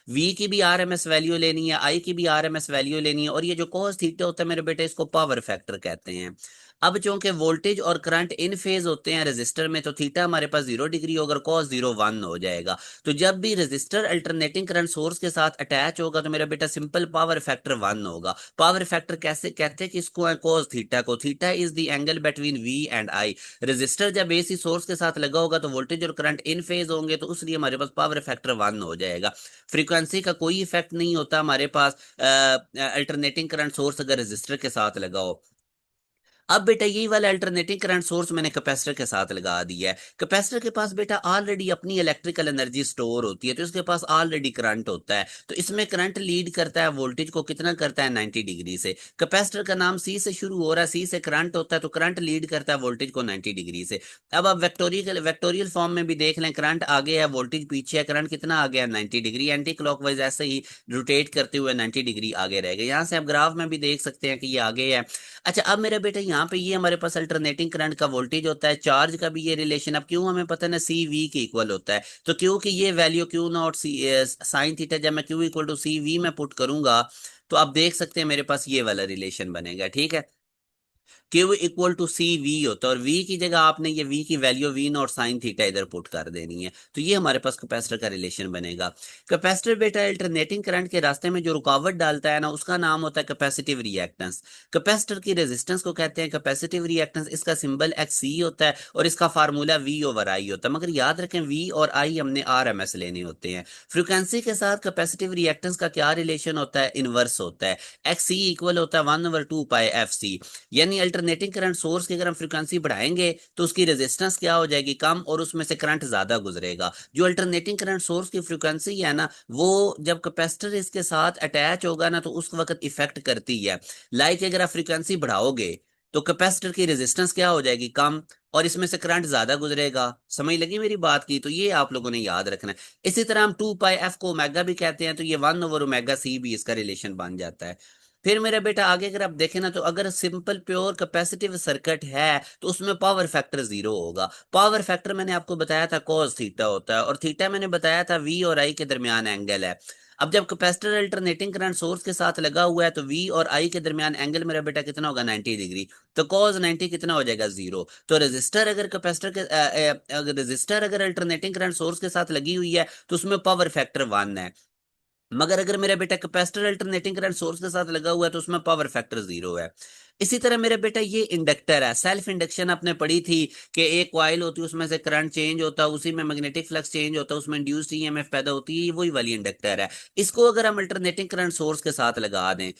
V की भी आरएमएस वैल्यू लेनी है, आई की भी आरएमएस वैल्यू लेनी है, और ये जो कॉस थीटा होता है मेरे बेटे इसको पावर फैक्टर कहते हैं। अब चूंकि वोल्टेज और करंट इन फेज होते हैं रेजिस्टर में, तो थीटा हमारे पास 0 डिग्री होगा, कॉस 0 1 हो जाएगा। तो जब भी रेजिस्टर अल्टरनेटिंग करंट सोर्स के साथ अटैच होगा तो मेरा बेटा सिंपल पावर फैक्टर 1 होगा। पावर फैक्टर कैसे कहते हैं कि इसको है कॉस थीटा को, theta is the angle between V and I. Resistor जब एसी सोर्स के साथ लगा होगा तो वोल्टेज और करंट इन फेज होंगे, तो उसलिए हमारे पास पावर फैक्टर 1 हो जाएगा। फ्रीक्वेंसी का कोई इफेक्ट नहीं होता हमारे पास अल्टरनेटिंग करंट सोर्स अगर रेजिस्टर के साथ लगा हो। अब बेटा यही वाला अल्टरनेटिंग करंट सोर्स मैंने कैपेसिटर के साथ लगा दिया है। कैपेसिटर के पास बेटा ऑलरेडी अपनी इलेक्ट्रिकल एनर्जी स्टोर होती है, तो इसके पास ऑलरेडी करंट होता है। तो इसमें करंट लीड करता है वोल्टेज को, कितना करता है 90 डिग्री से। कैपेसिटर का नाम सी से शुरू हो रहा है, सी से करंट होता है, तो करंट लीड करता है वोल्टेज को 90 डिग्री से। अब आप वेक्टोरियल फॉर्म में भी देख लें, करंट आगे है वोल्टेज पीछे है, करंट कितना आ गया 90 डिग्री, एंटी क्लॉकवाइज ऐसे ही रोटेट करते हुए 90 डिग्री आगे रहेगा। यहाँ से आप ग्राफ में भी देख सकते हैं कि ये आगे है। अच्छा अब मेरा बेटा यहाँ पे ये हमारे पास अल्टरनेटिंग करंट का वोल्टेज होता है, चार्ज का भी ये रिलेशन। अब क्यों हमें पता है ना, सी वी के इक्वल होता है, तो क्योंकि ये value Q naught C sine theta जब मैं Q equal to C V में पुट करूंगा, तो आप देख सकते हैं मेरे पास ये वाला रिलेशन बनेगा। ठीक है, Q equal to C V होता है, और वी की जगह आपने ये वी की value V not sine theta इधर पुट कर देनी है, तो ये हमारे पास कैपेसिटर का रिलेशन बनेगा। कैपेसिटर बेटा अल्टरनेटिंग करंट के रास्ते में जो रुकावट डालता है ना, उसका नाम होता है कैपेसिटिव रिएक्टेंस। कैपेसिटर की रेजिस्टेंस को कहते हैं कैपेसिटिव रिएक्टेंस, इसका सिंबल एक्स सी होता है और इसका फार्मूला वी ओवर आई होता है। मगर याद रखें वी और आई हमने आर एम एस लेने होते हैं। फ्रिक्वेंसी के साथ कैपेसिटिव रिएक्टेंस का क्या रिलेशन होता है, इनवर्स होता है। एक्स सी इक्वल होता है 1/2 पाई एफ सी। यानी अल्टरनेटिंग करंट सोर्स की अगर हम फ्रीक्वेंसी बढ़ाएंगे तो उसकी रेजिस्टेंस क्या हो जाएगी, कम, और उसमें से करंट ज्यादा गुजरेगा। जो अल्टरनेटिंग करंट सोर्स की फ्रीक्वेंसी है ना, वो जब कैपेसिटर इसके साथ अटैच होगा ना तो उस वक्त इफेक्ट करती है। लाइक अगर आप फ्रीक्वेंसी बढ़ाओगे तो कैपेसिटर की रेजिस्टेंस क्या हो जाएगी, कम, और इसमें से करंट ज्यादा गुजरेगा। समझ लगी मेरी बात की? तो ये आप लोगों ने याद रखना है। इसी तरह हम 2 पाई एफ को ओमेगा भी कहते हैं, तो ये 1/ओमेगा सी भी इसका रिलेशन बन जाता है। फिर मेरा बेटा आगे अगर आप देखें ना, तो अगर सिंपल प्योर कैपेसिटिव सर्किट है तो उसमें पावर फैक्टर 0 होगा। पावर फैक्टर मैंने आपको बताया था कॉस थीटा होता है, और थीटा मैंने बताया था वी और आई के दरमियान एंगल है। अब जब कैपेसिटर अल्टरनेटिंग करंट सोर्स के साथ लगा हुआ है तो वी और आई के दरमियान एंगल मेरा बेटा कितना होगा, 90 डिग्री। तो कॉस 90 कितना हो जाएगा, 0। तो रेजिस्टर अगर अगर रेजिस्टर अगर अल्टरनेटिंग करंट सोर्स के साथ लगी हुई है तो उसमें पावर फैक्टर 1 है। मगर अगर मेरा बेटा कैपेसिटर अल्टरनेटिंग करंट सोर्स के साथ लगा हुआ है तो उसमें पावर फैक्टर 0 है। इसी तरह मेरा बेटा ये इंडक्टर है, सेल्फ इंडक्शन आपने पढ़ी थी कि एक कॉइल होती है उसमें से करंट चेंज होता है, उसी में मैग्नेटिक फ्लक्स चेंज होता है, उसमें इंड्यूस्ड ईएमएफ पैदा होती है, ये वही वाली इंडक्टर है। इसको अगर हम अल्टरनेटिंग करंट सोर्स के साथ लगा दें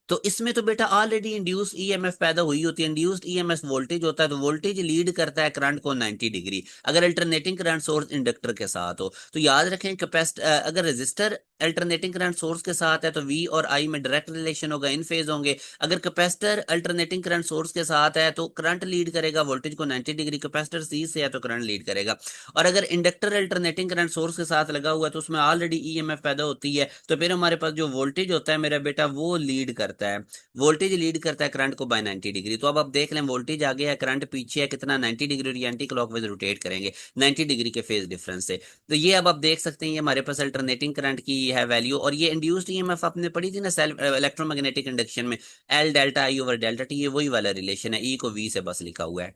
तो इसमें तो बेटा ऑलरेडी इंड्यूस्ड ईएमएफ पैदा हुई होती है। इंड्यूस्ड ईएमएफ वोल्टेज होता है, तो वोल्टेज लीड करता है करंट को 90 डिग्री, अगर अल्टरनेटिंग करंट सोर्स इंडक्टर के साथ हो। तो याद रखें अगर रेजिस्टर अल्टरनेटिंग करंट सोर्स के साथ है तो वी और आई में डायरेक्ट रिलेशन होगा, इन फेज होंगे। अगर कैपेसिटर अल्टरनेटिंग करंट सोर्स के साथ है तो करंट लीड करेगा वोल्टेज को 90 डिग्री, कैपेसिटर सी से है तो करंट लीड करेगा। और अगर इंडक्टर अल्टरनेटिंग करंट सोर्स के साथ लगा हुआ है तो उसमें ऑलरेडी ईएमएफ पैदा होती है, तो फिर हमारे पास जो वोल्टेज होता है मेरा बेटा वो लीड करता करता है? वोल्टेज लीड करता है करंट को बाय 90 डिग्री। तो अब आप देख लें, वोल्टेज आगे है, करंट पीछे है, कितना 90 डिग्री, और एंटी क्लॉकवाइज रोटेट करेंगे 90 डिग्री के फेज डिफरेंस से। तो ये अब आप देख सकते हैं, ये हमारे पास अल्टरनेटिंग करंट की है वैल्यू। और ये इंड्यूस्ड ईएमएफ आपने पढ़ी थी ना सेल्फ इलेक्ट्रोमैग्नेटिक इंडक्शन में, एल डेल्टा आई ओवर डेल्टा टी, ये वही वाला रिलेशन है, ई को वी से बस लिखा हुआ है।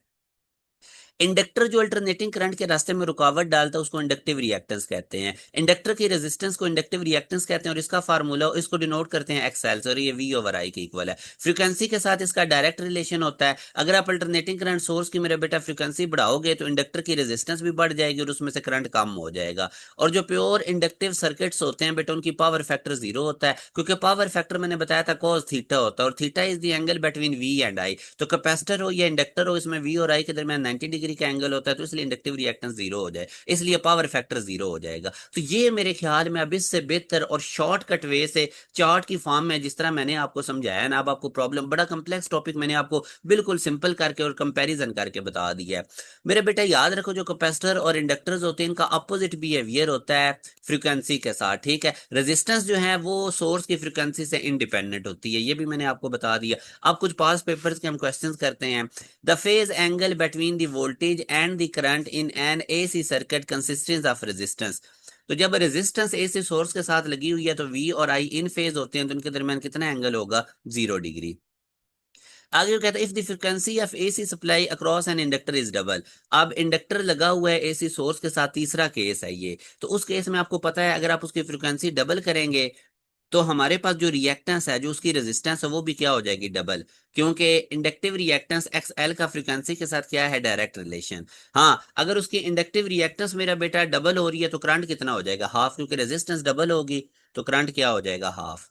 इंडक्टर जो अल्टरनेटिंग करंट के रास्ते में रुकावट डालता है उसको इंडक्टिव रिएक्टेंस कहते हैं। इंडक्टर की रेजिस्टेंस को इंडक्टिव रिएक्टेंस कहते हैं, और इसका फार्मूला इसको डिनोट करते हैं एक्सएल, और ये वी ओवर आई के इक्वल है। फ्रीक्वेंसी के साथ इसका डायरेक्ट रिलेशन होता है। अगर आप अल्टरनेटिंग करंट सोर्स की मेरे बेटा फ्रीक्वेंसी बढ़ाओगे तो इंडक्टर की रेजिस्टेंस भी बढ़ जाएगी और उसमें से करंट कम हो जाएगा। और जो प्योर इंडक्टिव सर्किट्स होते हैं बेटा, उनकी पावर फैक्टर जीरो होता है, क्योंकि पावर फैक्टर मैंने बताया था कॉस थीटा होता है, और theta is the angle between V and I. तो कैपेसिटर हो या इंडक्टर हो, इसमें वी और आई के दरमियान 90 डिग्री का एंगल होता है, तो इसलिए इंडक्टिव रिएक्टेंस जीरो हो जाए, इसलिए पावर फैक्टर जीरो हो जाएगा। तो ये मेरे ख्याल में अब इससे बेहतर और शॉर्टकट वे से चार्ट की फॉर्म में जिस तरह मैंने आपको समझाया ना, अब आपको प्रॉब्लम, बड़ा कंप्लेक्स टॉपिक मैंने आपको बिल्कुल सिंपल करके और कंपैरिजन करके बता दिया है। मेरे बेटा याद रखो, जो कैपेसिटर और इंडक्टर्स होते हैं इनका अपोजिट बिहेवियर होता है फ्रीक्वेंसी के साथ, ठीक है। रेजिस्टेंस जो है वो सोर्स की फ्रीक्वेंसी से इंडिपेंडेंट होती है, ये भी मैंने आपको बता दिया। अब कुछ पास पेपर्स के हम क्वेश्चंस करते हैं। The phase angle between the voltage and the current in an AC circuit consistence of resistance. तो जब रेजिस्टेंस एसी सोर्स के साथ लगी हुई है तो वी और आई इन फेज होते हैं, तो उनके दरमियान कितना एंगल होगा? 0 डिग्री। आगे वो कहता है if the frequency of AC supply across an inductor is double. अब इंडक्टर लगा हुआ है एसी सोर्स के साथ, तीसरा केस है ये। तो उस केस में आपको पता है अगर आप उसकी फ्रीक्वेंसी डबल करेंगे तो हमारे पास जो रिएक्टेंस है, जो उसकी रेजिस्टेंस है, वो भी क्या हो जाएगी? डबल। क्योंकि इंडक्टिव रिएक्टेंस एक्स एल का फ्रीक्वेंसी के साथ क्या है? Direct relation. हाँ, अगर उसकी इंडक्टिव रिएक्टेंस मेरा बेटा डबल हो रही है तो करंट कितना हो जाएगा? हाफ, क्योंकि रेजिस्टेंस डबल होगी तो करंट क्या हो जाएगा? हाफ।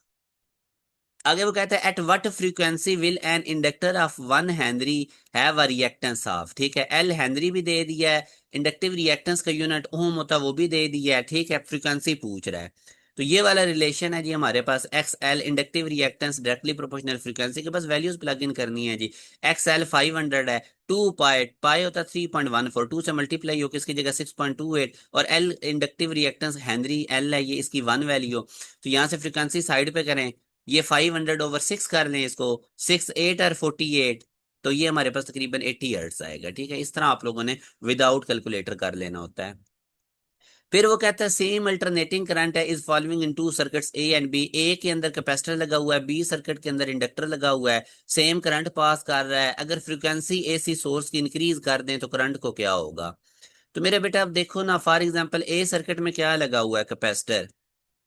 आगे वो कहता है at what frequency will an inductor of 1 Henry have a reactance of, ठीक है। एल हेनरी भी दे दिया है, इंडक्टिव रिएक्टेंस का यूनिट ओम होता है वो भी दे दिया है, ठीक है। फ्रीक्वेंसी पूछ रहा है, तो ये वाला रिलेशन है जी हमारे पास। X L inductive reactance directly proportional frequency के, बस वैल्यूज प्लग इन करनी है जी। एक्स एल 500 है, 2 पाई, पाई होता है 3.14, 2 से मल्टीप्लाई हो, किसकी जगह 6.28, और L inductive reactance Henry L है, ये इसकी 1 वैल्यू। तो यहाँ से फ्रीक्वेंसी साइड पे करें, ये 500/6 कर लें इसको, 6 8 और 48, तो ये हमारे पास तकरीबन 80 हर्ट्ज आएगा, ठीक है। इस तरह आप लोगों ने विदाउट कैलकुलेटर कर लेना होता है। फिर वो कहता है सेम अल्टरनेटिंग करंट है is following in two circuits A and B. A के अंदर कैपेसिटर लगा हुआ है, बी सर्किट के अंदर इंडक्टर लगा हुआ है, सेम करंट पास कर रहा है। अगर फ्रीक्वेंसी एसी सोर्स की इंक्रीज कर दें तो करंट को क्या होगा? तो मेरे बेटा अब देखो ना, फॉर एग्जांपल ए सर्किट में क्या लगा हुआ है? कैपेसिटर,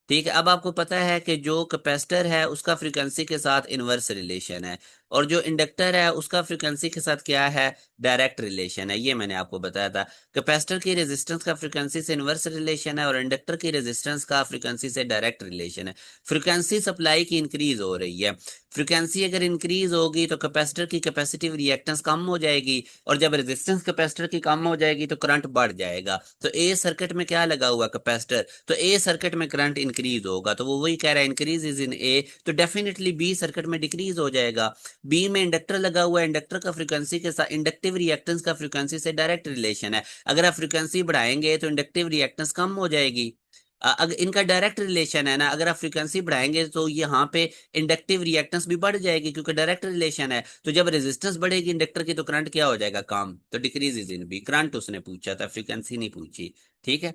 ठीक है। अब आपको पता है कि जो कैपेसिटर है उसका फ्रीक्वेंसी के साथ इनवर्स रिलेशन है, और जो इंडक्टर है उसका फ्रीक्वेंसी के साथ क्या है? डायरेक्ट रिलेशन है। ये मैंने आपको बताया था, कैपेसिटर की रेजिस्टेंस का फ्रीक्वेंसी से इनवर्स रिलेशन है और इंडक्टर की रेजिस्टेंस का फ्रीक्वेंसी से डायरेक्ट रिलेशन है। फ्रीक्वेंसी सप्लाई की इंक्रीज हो रही है, फ्रीक्वेंसी अगर इंक्रीज होगी तो कैपेसिटर की कैपेसिटिव रिएक्टेंस कम हो जाएगी, और जब रेजिस्टेंस कैपेसिटर की कम हो जाएगी तो करंट बढ़ जाएगा। तो ए सर्किट में क्या लगा हुआ? कैपेसिटर, तो ए सर्किट में करंट इंक्रीज होगा, तो वो वही कह रहा है इंक्रीज इज इन ए, तो डेफिनेटली बी सर्किट में डिक्रीज हो जाएगा। बी में इंडक्टर लगा हुआ है, इंडक्टर का फ्रीक्वेंसी के साथ इंडक्टिव रिएक्टेंस का फ्रीक्वेंसी से डायरेक्ट रिलेशन है। अगर आप फ्रीक्वेंसी बढ़ाएंगे तो इंडक्टिव रिएक्टेंस कम हो जाएगी। अगर इनका डायरेक्ट रिलेशन है ना, अगर आप फ्रीक्वेंसी बढ़ाएंगे तो यहाँ पे इंडक्टिव रिएक्टेंस भी बढ़ जाएगी, क्योंकि डायरेक्ट रिलेशन है। तो जब रेजिस्टेंस बढ़ेगी इंडक्टर की तो करंट क्या हो जाएगा? कम। तो decrease is in B. Current उसने पूछा था, फ्रीक्वेंसी नहीं पूछी, ठीक है।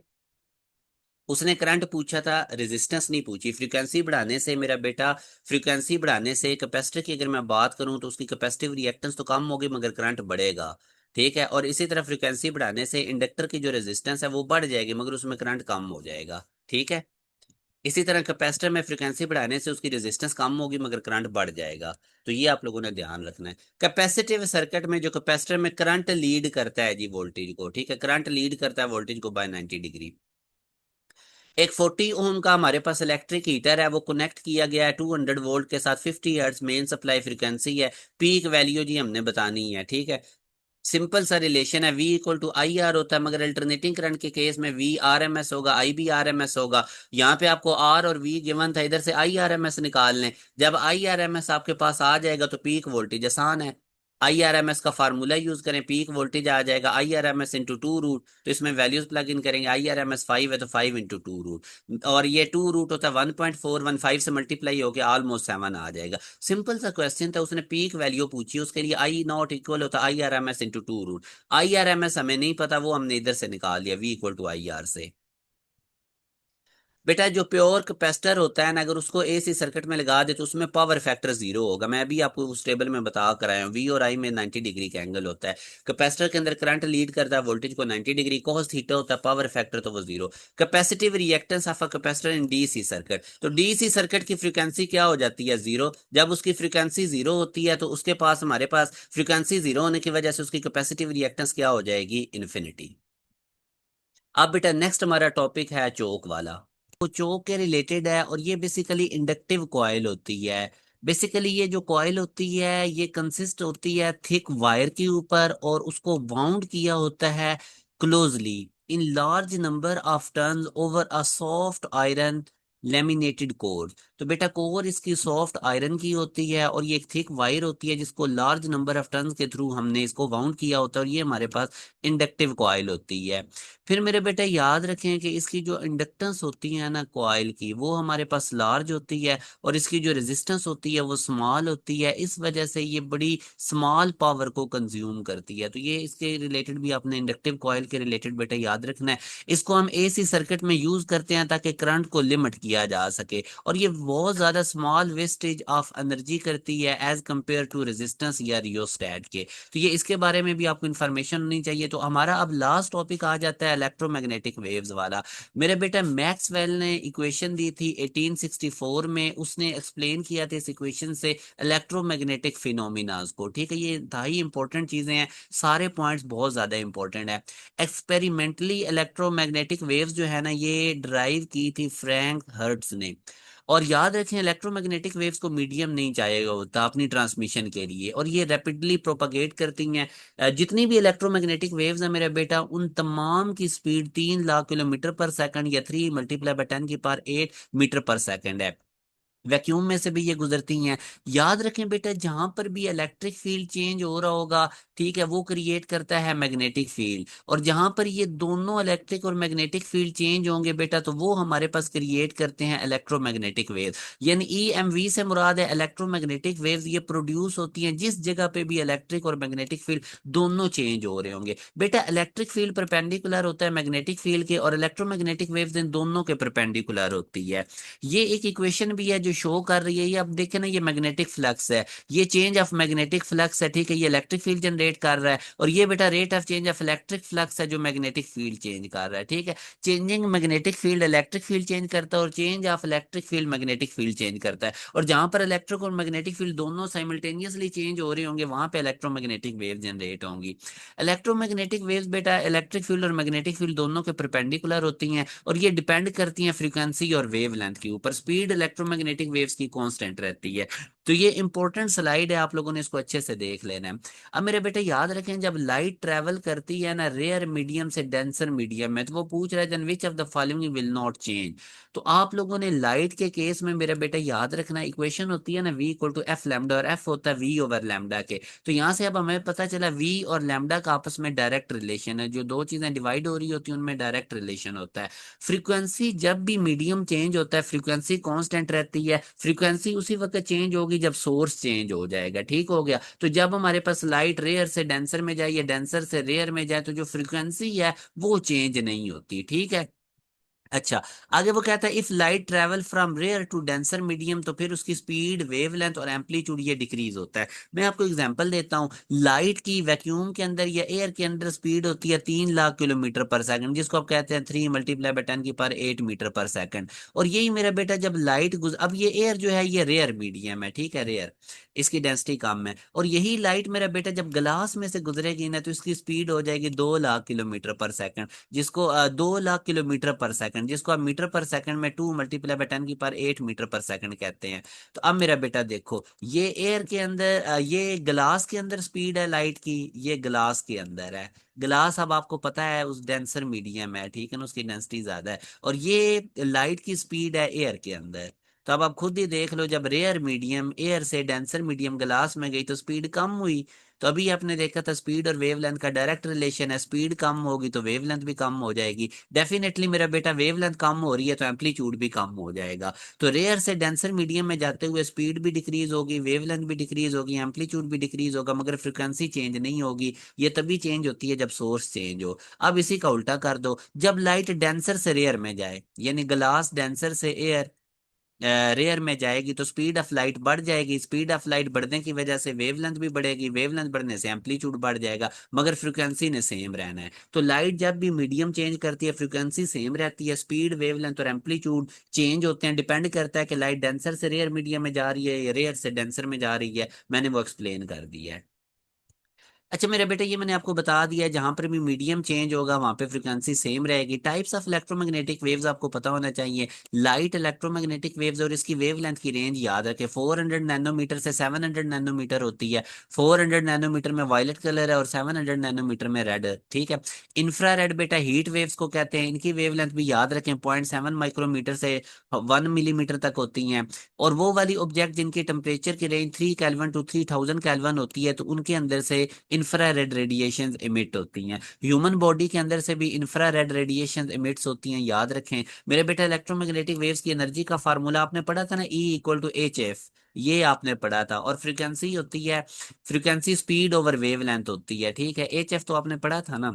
उसने करंट पूछा था, रेजिस्टेंस नहीं पूछी। फ्रीक्वेंसी बढ़ाने से मेरा बेटा, फ्रीक्वेंसी बढ़ाने से कैपेसिटर की अगर मैं बात करूं तो उसकी कैपेसिटिव रिएक्टेंस तो कम होगी मगर करंट बढ़ेगा, ठीक है। और इसी तरह फ्रीक्वेंसी बढ़ाने से इंडक्टर की जो रेजिस्टेंस है वो बढ़ जाएगी मगर उसमें करंट कम हो जाएगा, ठीक है। इसी तरह कैपेसिटर में फ्रीक्वेंसी बढ़ाने से उसकी रेजिस्टेंस कम होगी मगर करंट बढ़ जाएगा। तो ये आप लोगों ने ध्यान रखना है। कैपेसिटिव सर्किट में जो कैपेसिटर में करंट लीड करता है जी वोल्टेज को, ठीक है, करंट लीड करता है वोल्टेज को बाय 90 डिग्री। एक 40 ओम का हमारे पास इलेक्ट्रिक हीटर है, वो कनेक्ट किया गया है 200 वोल्ट के साथ, 50 हर्ट्ज मेन सप्लाई फ्रीक्वेंसी है। पीक वैल्यू जी हमने बतानी है, ठीक है। सिंपल सा रिलेशन है, V equal to I R होता है, मगर अल्टरनेटिंग करंट के केस में V RMS होगा, I भी RMS होगा। यहाँ पे आपको R और V गिवन था, इधर से I RMS निकाल लें। जब I RMS आपके पास आ जाएगा तो पीक वोल्टेज आसान है। IRMS का फार्मूला यूज करें, पीक वोल्टेज आ जाएगा IRMS इंटू टू रूट, तो इसमें वैल्यूज प्लग इन करेंगे, IRMS 5 है तो 5 इंटू टू रूट, और ये टू रूट होता है 1.415 से मल्टीप्लाई होकर ऑलमोस्ट 7 आ जाएगा। सिंपल सा क्वेश्चन था, उसने पीक वैल्यू पूछी, उसके लिए आई नॉट इक्वल होता है IRMS into two root. IRMS हमें नहीं पता, वो हमने इधर से निकाल लिया, V इक्वल टू IR से। बेटा जो प्योर कैपेसिटर होता है ना, अगर उसको AC सर्किट में लगा दे तो उसमें पावर फैक्टर जीरो होगा। मैं अभी आपको उस टेबल में बता कर आया हूँ, V और I में 90 डिग्री का एंगल होता है। कैपेसिटर के अंदर करंट लीड करता है वोल्टेज को 90 डिग्री, cos थीटा होता है, पावर फैक्टर तो वो zero. Capacitive reactance of a capacitor in DC circuit, तो DC सर्किट की फ्रीक्वेंसी क्या हो जाती है, जीरो। जब उसकी फ्रीक्वेंसी जीरो होती है तो उसके पास, हमारे पास फ्रीक्वेंसी जीरो होने की वजह से उसकी कैपेसिटिव रिएक्टेंस क्या हो जाएगी, इन्फिनिटी। अब बेटा नेक्स्ट हमारा टॉपिक है चोक वाला। वो चोक के रिलेटेड है, और ये बेसिकली इंडक्टिव कॉइल होती है। बेसिकली ये जो कॉइल होती है ये कंसिस्ट होती है थिक वायर के ऊपर, और उसको वाउंड किया होता है closely in large number of turns over a soft iron laminated core. तो बेटा कोर इसकी सॉफ्ट आयरन की होती है, और ये एक थिक वायर होती है जिसको लार्ज नंबर ऑफ टर्न्स के थ्रू हमने इसको वाउंड किया होता है, और ये हमारे पास इंडक्टिव कॉइल होती है। फिर मेरे बेटे याद रखें कि इसकी जो इंडक्टेंस होती है ना कॉइल की, वो हमारे पास लार्ज होती है, और इसकी जो रेजिस्टेंस होती है वो स्मॉल होती है। इस वजह से ये बड़ी स्मॉल पावर को कंज्यूम करती है। तो ये इसके रिलेटेड भी आपने इंडक्टिव कॉइल के रिलेटेड बेटे याद रखना है। इसको हम AC सर्किट में यूज करते हैं ताकि करंट को लिमिट किया जा सके, और ये बहुत ज्यादा स्मॉल वेस्टेज ऑफ एनर्जी करती है एज कंपेयर टू रेजिस्टेंस या रियोस्टेट के। तो ये इसके बारे में भी आपको इन्फॉर्मेशन होनी चाहिए। तो हमारा अब लास्ट टॉपिक आ जाता है इलेक्ट्रोमैग्नेटिक वेव्स वाला। मेरे बेटा मैक्सवेल ने इक्वेशन दी थी 1864 में, उसने एक्सप्लेन किया था इस इक्वेशन से इलेक्ट्रोमैग्नेटिक फिनोमिनाज को। ठीक है, ये ढाई इंपॉर्टेंट चीजें हैं, सारे पॉइंट्स बहुत ज्यादा इंपॉर्टेंट है। एक्सपेरिमेंटली इलेक्ट्रोमैग्नेटिक वेव्स जो है ना, ये ड्राइव की थी फ्रैंक हर्ट्ज ने। और याद रखें इलेक्ट्रोमैग्नेटिक वेव्स को मीडियम नहीं चाहिए होता अपनी ट्रांसमिशन के लिए, और ये रैपिडली प्रोपागेट करती हैं। जितनी भी इलेक्ट्रोमैग्नेटिक वेव्स है मेरा बेटा, उन तमाम की स्पीड 3 लाख किलोमीटर पर सेकंड, या 3 × 10⁻⁸मीटर पर सेकंड है। वैक्यूम में से भी ये गुजरती हैं। याद रखें बेटा, जहां पर भी इलेक्ट्रिक फील्ड चेंज हो रहा होगा, ठीक है, वो क्रिएट करता है मैग्नेटिक फील्ड, और जहां पर ये दोनों इलेक्ट्रिक और मैग्नेटिक फील्ड चेंज होंगे बेटा, तो वो हमारे पास क्रिएट करते हैं इलेक्ट्रोमैग्नेटिक वेव। यानी EMV से मुराद है इलेक्ट्रोमैग्नेटिक वेव्स, ये प्रोड्यूस होती हैं जिस जगह पे भी इलेक्ट्रिक और मैग्नेटिक फील्ड दोनों चेंज हो रहे होंगे। बेटा इलेक्ट्रिक फील्ड परपेंडिकुलर होता है मैग्नेटिक फील्ड के, और इलेक्ट्रोमैग्नेटिक वेव्स इन दोनों के परपेंडिकुलर होती है। ये एक इक्वेशन भी है जो शो कर रही है, ये अब देखें ना, ये मैग्नेटिक फ्लक्स है, ये चेंज ऑफ मैग्नेटिक फ्लक्स है। ठीक है, ये इलेक्ट्रिक फील्ड जनरेट कर रहा है, और ये बेटा rate of change of electric flux है जो मैग्नेटिक फील्ड चेंज कर रहा है। ठीक है, changing magnetic field electric field change करता है, और change of electric field magnetic field change करता है। और जहां पर इलेक्ट्रिक और मैग्नेटिक फील्ड दोनों साइमल्टेनियसली चेंज हो रहे होंगे, वहां पे इलेक्ट्रोमैग्नेटिक वेव जनरेट होंगी। इलेक्ट्रोमैग्नेटिक वेव्स बेटा इलेक्ट्रिक फील्ड और मैग्नेटिक फील्ड दोनों के परपेंडिकुलर होती हैं, और ये डिपेंड करती हैं फ्रीक्वेंसी और वेव लेंथ के ऊपर। स्पीड इलेक्ट्रोमैग्नेटिक वेव्स की कांस्टेंट रहती है। तो ये इंपॉर्टेंट स्लाइड है, आप लोगों ने इसको अच्छे से देख लेना है। अब मेरे बेटे याद रखें, जब लाइट ट्रेवल करती है ना रेयर मीडियम से डेंसर मीडियम में, तो वो पूछ रहा है then which of the following will not change. तो आप लोगों ने लाइट के केस में मेरे बेटे याद रखना, इक्वेशन होती है ना V equal to F lambda, और एफ होता है V ओवर लैम्डा के। तो यहाँ से अब हमें पता चला V और लैम्डा का आपस में डायरेक्ट रिलेशन है, जो दो चीजें डिवाइड हो रही होती हैं उनमें डायरेक्ट रिलेशन होता है। फ्रीक्वेंसी जब भी मीडियम चेंज होता है फ्रीक्वेंसी कांस्टेंट रहती है। फ्रीक्वेंसी उसी वक्त चेंज होगी जब सोर्स चेंज हो जाएगा। ठीक हो गया, तो जब हमारे पास लाइट रेयर से डेंसर में जाए या डेंसर से रेयर में जाए, तो जो फ्रीक्वेंसी है वो चेंज नहीं होती। ठीक है, अच्छा, आगे वो कहता है if light travel from rare to denser medium, तो फिर उसकी स्पीड, वेवलेंथ और एम्पलीट्यूड ये डिक्रीज होता है। मैं आपको एग्जांपल देता हूँ, लाइट की वैक्यूम के अंदर या एयर के अंदर स्पीड होती है 3 लाख किलोमीटर पर सेकंड, जिसको आप कहते हैं 3 × 10⁻⁸ और यही मेरा बेटा जब लाइट अब ये एयर जो है ये रेयर मीडियम है, ठीक है, रेयर, इसकी डेंसिटी कम है, और यही लाइट मेरा बेटा जब ग्लास में से गुजरेगी ना, तो इसकी स्पीड हो जाएगी 2 लाख किलोमीटर पर सेकंड, जिसको 2 लाख किलोमीटर पर सेकंड, जिसको आप मीटर पर सेकंड में 2 × 10⁸मीटर पर सेकंड कहते हैं। तो अब मेरा बेटा देखो, ये एयर के अंदर ये ग्लास के अंदर स्पीड है लाइट की, ये ग्लास के अंदर है। ग्लास अब आपको पता है उस डेंसर मीडियम है, ठीक है ना, उसकी डेंसिटी ज्यादा है, और ये लाइट की स्पीड है एयर के अंदर। तो अब आप खुद ही देख लो, जब रेयर मीडियम एयर से डेंसर मीडियम ग्लास में गई तो स्पीड कम हुई। तो अभी आपने देखा था स्पीड और वेवलेंथ का डायरेक्ट रिलेशन है, स्पीड कम होगी तो वेवलेंथ भी कम हो जाएगी। डेफिनेटली मेरा बेटा वेवलेंथ कम हो रही है तो एम्पलीट्यूड भी कम हो जाएगा। तो रेयर से डेंसर मीडियम में जाते हुए स्पीड भी डिक्रीज होगी, वेवलेंथ भी डिक्रीज होगी, एम्पलीट्यूड भी डिक्रीज होगा, मगर फ्रिक्वेंसी चेंज नहीं होगी। ये तभी चेंज होती है जब सोर्स चेंज हो। अब इसी का उल्टा कर दो, जब लाइट डेंसर से रेयर में जाए, यानी ग्लास डेंसर से एयर रेयर में जाएगी, तो स्पीड ऑफ लाइट बढ़ जाएगी। स्पीड ऑफ लाइट बढ़ने की वजह से वेवलेंथ भी बढ़ेगी, वेवलेंथ बढ़ने से एम्पलीट्यूड बढ़ जाएगा, मगर फ्रीक्वेंसी ने सेम रहना है। तो लाइट जब भी मीडियम चेंज करती है फ्रीक्वेंसी सेम रहती है, स्पीड वेवलेंथ और एम्पलीट्यूड चेंज होते हैं, डिपेंड करता है कि लाइट डेंसर से रेयर मीडियम में जा रही है या रेयर से डेंसर में जा रही है। मैंने वो एक्सप्लेन कर दिया है। अच्छा मेरे बेटे, ये मैंने आपको बता दिया है, जहां पर भी मीडियम चेंज होगा वहां पे फ्रीक्वेंसी सेम रहेगी। टाइप्स ऑफ इलेक्ट्रोमैग्नेटिक वेव्स आपको पता होना चाहिए। लाइट इलेक्ट्रोमैग्नेटिक वेव्स और इसकी वेवलेंथ की रेंज याद रखें, 400 नैनोमीटर से 700 नैनोमीटर होती है। 400 नैनोमीटर में वायलेट कलर है और 700 नैनोमीटर में रेड है, ठीक है। इंफ्रारेड बेटा हीट वेव्स को कहते हैं, इनकी वेवलेंथ भी याद रखें, 0.7 माइक्रोमीटर से 1 मिलीमीटर तक होती हैं। और वो वाली ऑब्जेक्ट जिनकी टेम्परेचर की रेंज 3 केल्विन टू 3000 केल्विन होती है, तो उनके अंदर से इंफ्रारेड रेडिएशन इमिट होती हैं। ह्यूमन बॉडी के अंदर से भी इंफ्रारेड रेडिएशन इमिट्स होती हैं, याद रखें। मेरे बेटा इलेक्ट्रोमैग्नेटिक वेव्स की एनर्जी का फार्मूला आपने पढ़ा था ना, E = Hf, ये आपने पढ़ा था। और फ्रीक्वेंसी होती है, फ्रीक्वेंसी स्पीड ओवर वेवलेंथ होती है, ठीक है। Hf तो आपने पढ़ा था ना,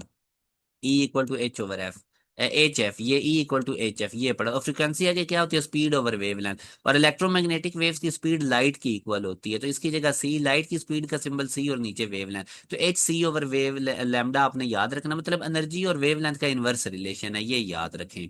E = H/F, HF, ये E = HF ये पढ़ा। और फ्रिक्वेंसी आगे क्या होती है, स्पीड ओवर वेवलेंथ। और इलेक्ट्रोमैग्नेटिक वेव्स की स्पीड लाइट की इक्वल होती है, तो इसकी जगह सी, लाइट की स्पीड का सिंबल सी और नीचे वेवलेंथ, तो Hc/वेव लैम्डा आपने याद रखना, मतलब एनर्जी और वेवलेंथ का इनवर्स रिलेशन है, ये याद रखें।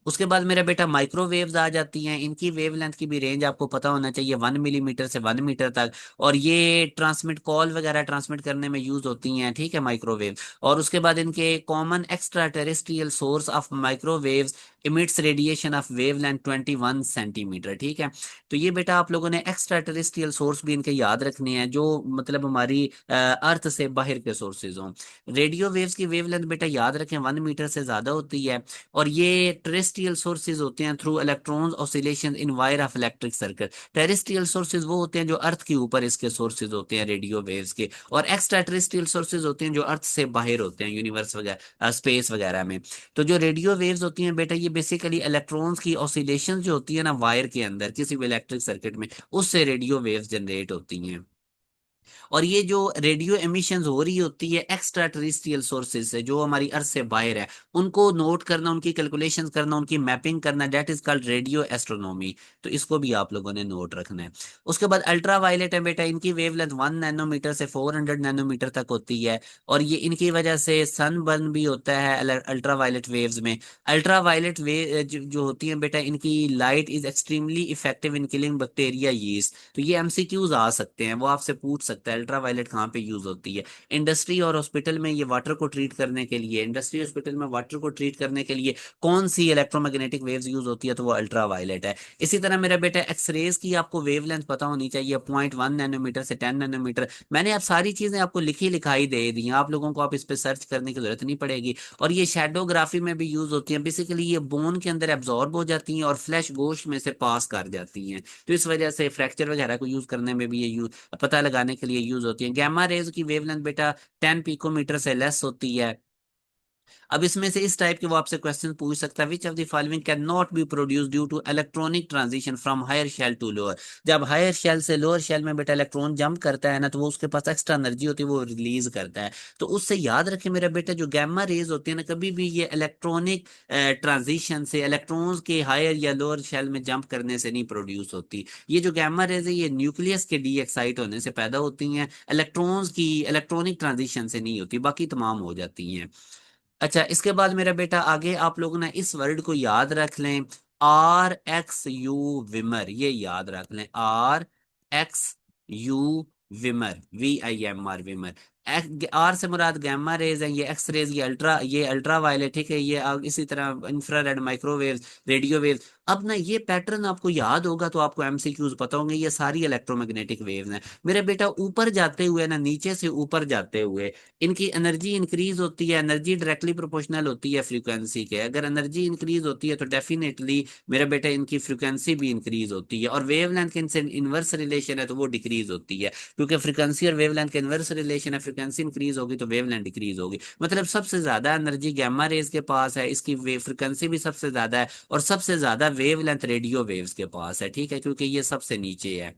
उसके बाद मेरा बेटा माइक्रोवेव्स आ जाती हैं, इनकी वेवलेंथ की भी रेंज आपको पता होना चाहिए, 1 मिलीमीटर से 1 मीटर तक। और ये ट्रांसमिट कॉल वगैरह ट्रांसमिट करने में यूज होती हैं, ठीक है, माइक्रोवेव। और उसके बाद इनके common extra terrestrial source of microwaves emits radiation of wavelength 21 centimetre, ठीक है। तो ये बेटा आप लोगों ने एक्स्ट्रा टेरेस्ट्रियल सोर्स भी इनके याद रखने हैं, जो मतलब हमारी अर्थ से बाहर के सोर्सेज हों। रेडियो वेव्स की वेवलेंथ बेटा याद रखें 1 मीटर से ज्यादा होती है। और ये टेरेस्ट्रियल सोर्सेज होते हैं through electrons oscillation in wire of electric circuit. Terrestrial sources वो होते हैं जो अर्थ के ऊपर इसके सोर्सेज होते हैं रेडियो वेव्स के, और एक्स्ट्रा टेरेस्ट्रियल सोर्सेज होते हैं जो अर्थ से बाहर होते हैं, यूनिवर्स वगैरह स्पेस वगैरह में। तो जो रेडियो वेव्स होती हैं बेटा, ये बेसिकली इलेक्ट्रॉन्स की ऑसिलेशन जो होती है ना वायर के अंदर किसी भी इलेक्ट्रिक सर्किट में, उससे रेडियो वेव्स जनरेट होती हैं। और ये जो रेडियो एमिशंस हो रही होती है एक्स्ट्रा टेरेस्ट्रियल सोर्सेज से, जो हमारी अर्थ से बाहर है, उनको नोट करना, उनकी कैलकुलेशन करना, उनकी मैपिंग करना, that is called radio astronomy. तो इसको भी आप लोगों ने नोट रखना है। उसके बाद अल्ट्रा वायलेट है बेटा, इनकी वेवलेंथ 1 नैनोमीटर से 400 नैनोमीटर तक होती है। और ये इनकी वजह से सन बर्न भी होता है अल्ट्रा वायलेट वेव्स में। अल्ट्रा वायलेट वे जो होती है बेटा, इनकी light is extremely effective in killing bacteria yeast. तो ये एमसीक्यूज आ सकते हैं, वो आपसे पूछ सकता है अल्ट्रा वायलेट कहाँ पे यूज होती है। इंडस्ट्री और हॉस्पिटल में ये वाटर को ट्रीट करने के लिए, इंडस्ट्री हॉस्पिटल में वाटर को ट्रीट करने के लिए कौन सी इलेक्ट्रोमैग्नेटिक वेव्स यूज होती है, तो वो अल्ट्रा वायलेट है। इसी तरह मेरा बेटा एक्सरेज की आपको वेवलेंथ पता होनी चाहिए, 0.1 नैनोमीटर से 10 नैनोमीटर। मैंने आप सारी चीजें आपको लिखी लिखाई दे दी हैं, आप लोगों को आप इस पे सर्च करने की जरूरत नहीं पड़ेगी। और ये शेडोग्राफी में भी यूज होती है, बेसिकली ये बोन के अंदर एब्जॉर्ब हो जाती हैं और फ्लैश गोश्त में से पास कर जाती हैं। तो इस वजह से फ्रैक्चर वगैरह को यूज करने में भी ये पता लगाने के लिए यूज होती है। गैमा रेज की वेवलेंथ बेटा 10 पिकोमीटर से लेस होती है। अब इसमें से इस टाइप के वो आपसे क्वेश्चन पूछ सकता है, which of the following can not be produce due to electronic transition from higher shell to lower. जब हायर शेल से लोअर शेल में बेटा इलेक्ट्रॉन जंप करता है ना, तो वो उसके पास एक्स्ट्रा एनर्जी होती है, वो रिलीज करता है। तो उससे याद रखें मेरा बेटा, जो गैमा रेज होती है ना, कभी भी ये इलेक्ट्रॉनिक ट्रांजिशन से इलेक्ट्रॉन्स के हायर या लोअर शेल में जंप करने से नहीं प्रोड्यूस होती। ये जो गैमा रेज है, ये न्यूक्लियस के डी एक्साइट होने से पैदा होती हैं, इलेक्ट्रॉन्स की इलेक्ट्रॉनिक ट्रांजिशन से नहीं होती, बाकी तमाम हो जाती हैं। अच्छा इसके बाद मेरा बेटा आगे आप लोग ना इस वर्ड को याद रख लें, RXU विमर, ये याद रख लें, RXU विमर, VIMR विमर। आर से मुराद गैमा रेज है, ये एक्स रेज, ये अल्ट्रा वायलेट, ठीक है। ये इसी तरह इंफ्रारेड, माइक्रोवेव, रेडियो वेव। अब ना ये पैटर्न आपको याद होगा तो आपको एमसीक्यूज पता होंगे, ये सारी इलेक्ट्रोमैग्नेटिक वेव्स हैं मेरे बेटा। ऊपर जाते हुए ना, नीचे से ऊपर जाते हुए इनकी एनर्जी इंक्रीज होती है। एनर्जी डायरेक्टली प्रोपोर्शनल होती है फ्रीक्वेंसी के। अगर एनर्जी इंक्रीज होती है तो डेफिनेटली मेरे बेटे इनकी फ्रीक्वेंसी भी इंक्रीज होती है। और वेवलेंथ के इनसे इनवर्स रिलेशन है तो वो डिक्रीज होती है, क्योंकि फ्रीक्वेंसी और वेवलेंथ के इनवर्स रिलेशन है। फ्रीक्वेंसी इंक्रीज होगी तो वेवलेंथ डिक्रीज होगी। मतलब सबसे ज्यादा एनर्जी गैमा रेज के पास है, इसकी फ्रीक्वेंसी भी सबसे ज्यादा है, और सबसे ज्यादा वेवलेंथ रेडियो वेव्स के पास है, ठीक है, क्योंकि ये सबसे नीचे है।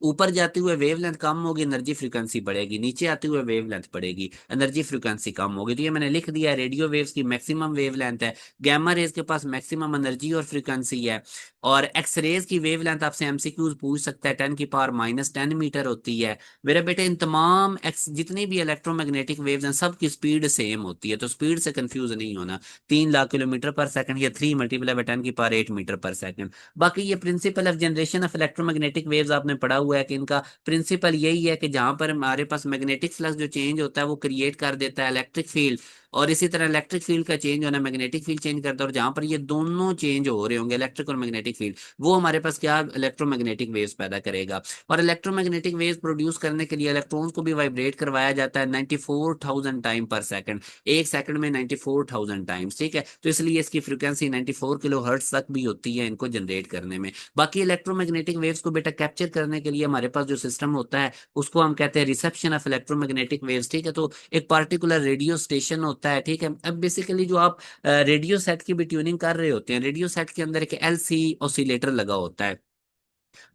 ऊपर जाते हुए वेवलेंथ कम होगी, एनर्जी फ्रीक्वेंसी बढ़ेगी। नीचे आते हुए वेवलेंथ बढ़ेगी, एनर्जी फ्रीक्वेंसी कम होगी। तो ये मैंने लिख दिया, रेडियो वेव्स की मैक्सिमम वेवलेंथ है, गैमा रेज के पास मैक्सिमम एनर्जी और फ्रीक्वेंसी है। और एक्स रेज की वेवलेंथ आपसे एमसीक्यूज पूछ सकता है, 10 की पावर -10 मीटर होती है। मेरे बेटे इन तमाम एक्स जितनी भी इलेक्ट्रोमैग्नेटिक वेव्स हैं सबकी स्पीड सेम होती है, तो स्पीड से कंफ्यूज नहीं होना। 3 लाख किलोमीटर पर सेकंड या 3 × 10⁻⁸मीटर पर सेकंड। बाकी ये principle of generation of electromagnetic waves आपने पढ़ा हुआ है कि इनका प्रिंसिपल यही है कि जहां पर हमारे पास मैग्नेटिक फ्लक्स जो चेंज होता है वो क्रिएट कर देता है इलेक्ट्रिक फील्ड, और इसी तरह इलेक्ट्रिक फील्ड का चेंज होना मैग्नेटिक फील्ड चेंज करता है। और जहां पर ये दोनों चेंज हो रहे होंगे, इलेक्ट्रिक और मैग्नेटिक फील्ड, वो हमारे पास क्या इलेक्ट्रोमैग्नेटिक वेव्स पैदा करेगा। और इलेक्ट्रोमैग्नेटिक वेव्स प्रोड्यूस करने के लिए इलेक्ट्रॉन्स को भी वाइब्रेट करवाया जाता है 94,000 टाइम पर सेकंड। एक सेकंड में 94,000 टाइम्स, ठीक है। तो इसलिए इसकी फ्रिक्वेंसी 94 किलो हर्ट्ज तक भी होती है इनको जनरेट करने में। बाकी इलेक्ट्रोमैग्नेटिक वेव्स को बेटा कैप्चर करने के लिए हमारे पास जो सिस्टम होता है उसको हम कहते हैं रिसेप्शन ऑफ इलेक्ट्रोमैग्नेटिक वेव्स, ठीक है। तो एक पार्टिकुलर रेडियो स्टेशन होता है, ठीक है। अब बेसिकली जो आप रेडियो सेट की भी ट्यूनिंग कर रहे होते हैं, रेडियो सेट के अंदर एक एलसी ऑसिलेटर लगा होता है,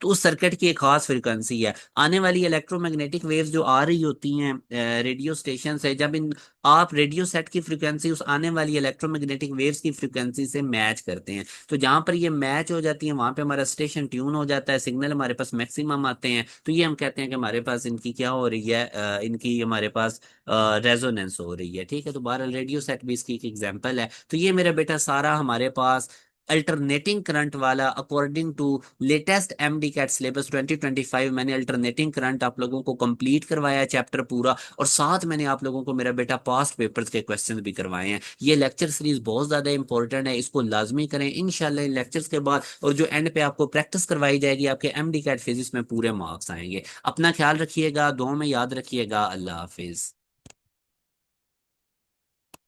तो उस सर्किट की एक खास फ्रिक्वेंसी है। आने वाली इलेक्ट्रोमैग्नेटिक वेव्स जो आ रही होती हैं रेडियो स्टेशन से, जब इन आप रेडियो सेट की फ्रिक्वेंसी उस आने वाली इलेक्ट्रोमैग्नेटिक वेव्स की फ्रिक्वेंसी से मैच करते हैं, तो जहां पर ये मैच हो जाती है वहां पे हमारा स्टेशन ट्यून हो जाता है, सिग्नल हमारे पास मैक्सिमम आते हैं। तो ये हम कहते हैं कि हमारे पास इनकी क्या हो रही है, इनकी हमारे पास रेजोनेंस हो रही है, ठीक है। तो बहरहाल रेडियो सेट भी इसकी एक एग्जांपल है। तो ये मेरा बेटा सारा हमारे पास अल्टरनेटिंग करंट वाला, according to latest MD cat syllabus 2025, मैंने अल्टरनेटिंग करंट आप लोगों को कंप्लीट करवाया है चैप्टर पूरा, और साथ मैंने आप लोगों को मेरा बेटा पास्ट पेपर्स के क्वेश्चंस भी करवाए हैं। ये लेक्चर सीरीज बहुत ज्यादा इंपॉर्टेंट है, इसको लाजमी करें इंशाल्लाह। इन लेक्चर्स के बाद और जो एंड पे आपको प्रैक्टिस करवाई जाएगी, आपके एमडी कैट फिजिक्स में पूरे मार्क्स आएंगे। अपना ख्याल रखिएगा, दुआ में याद रखिएगा। अल्लाह हाफिज।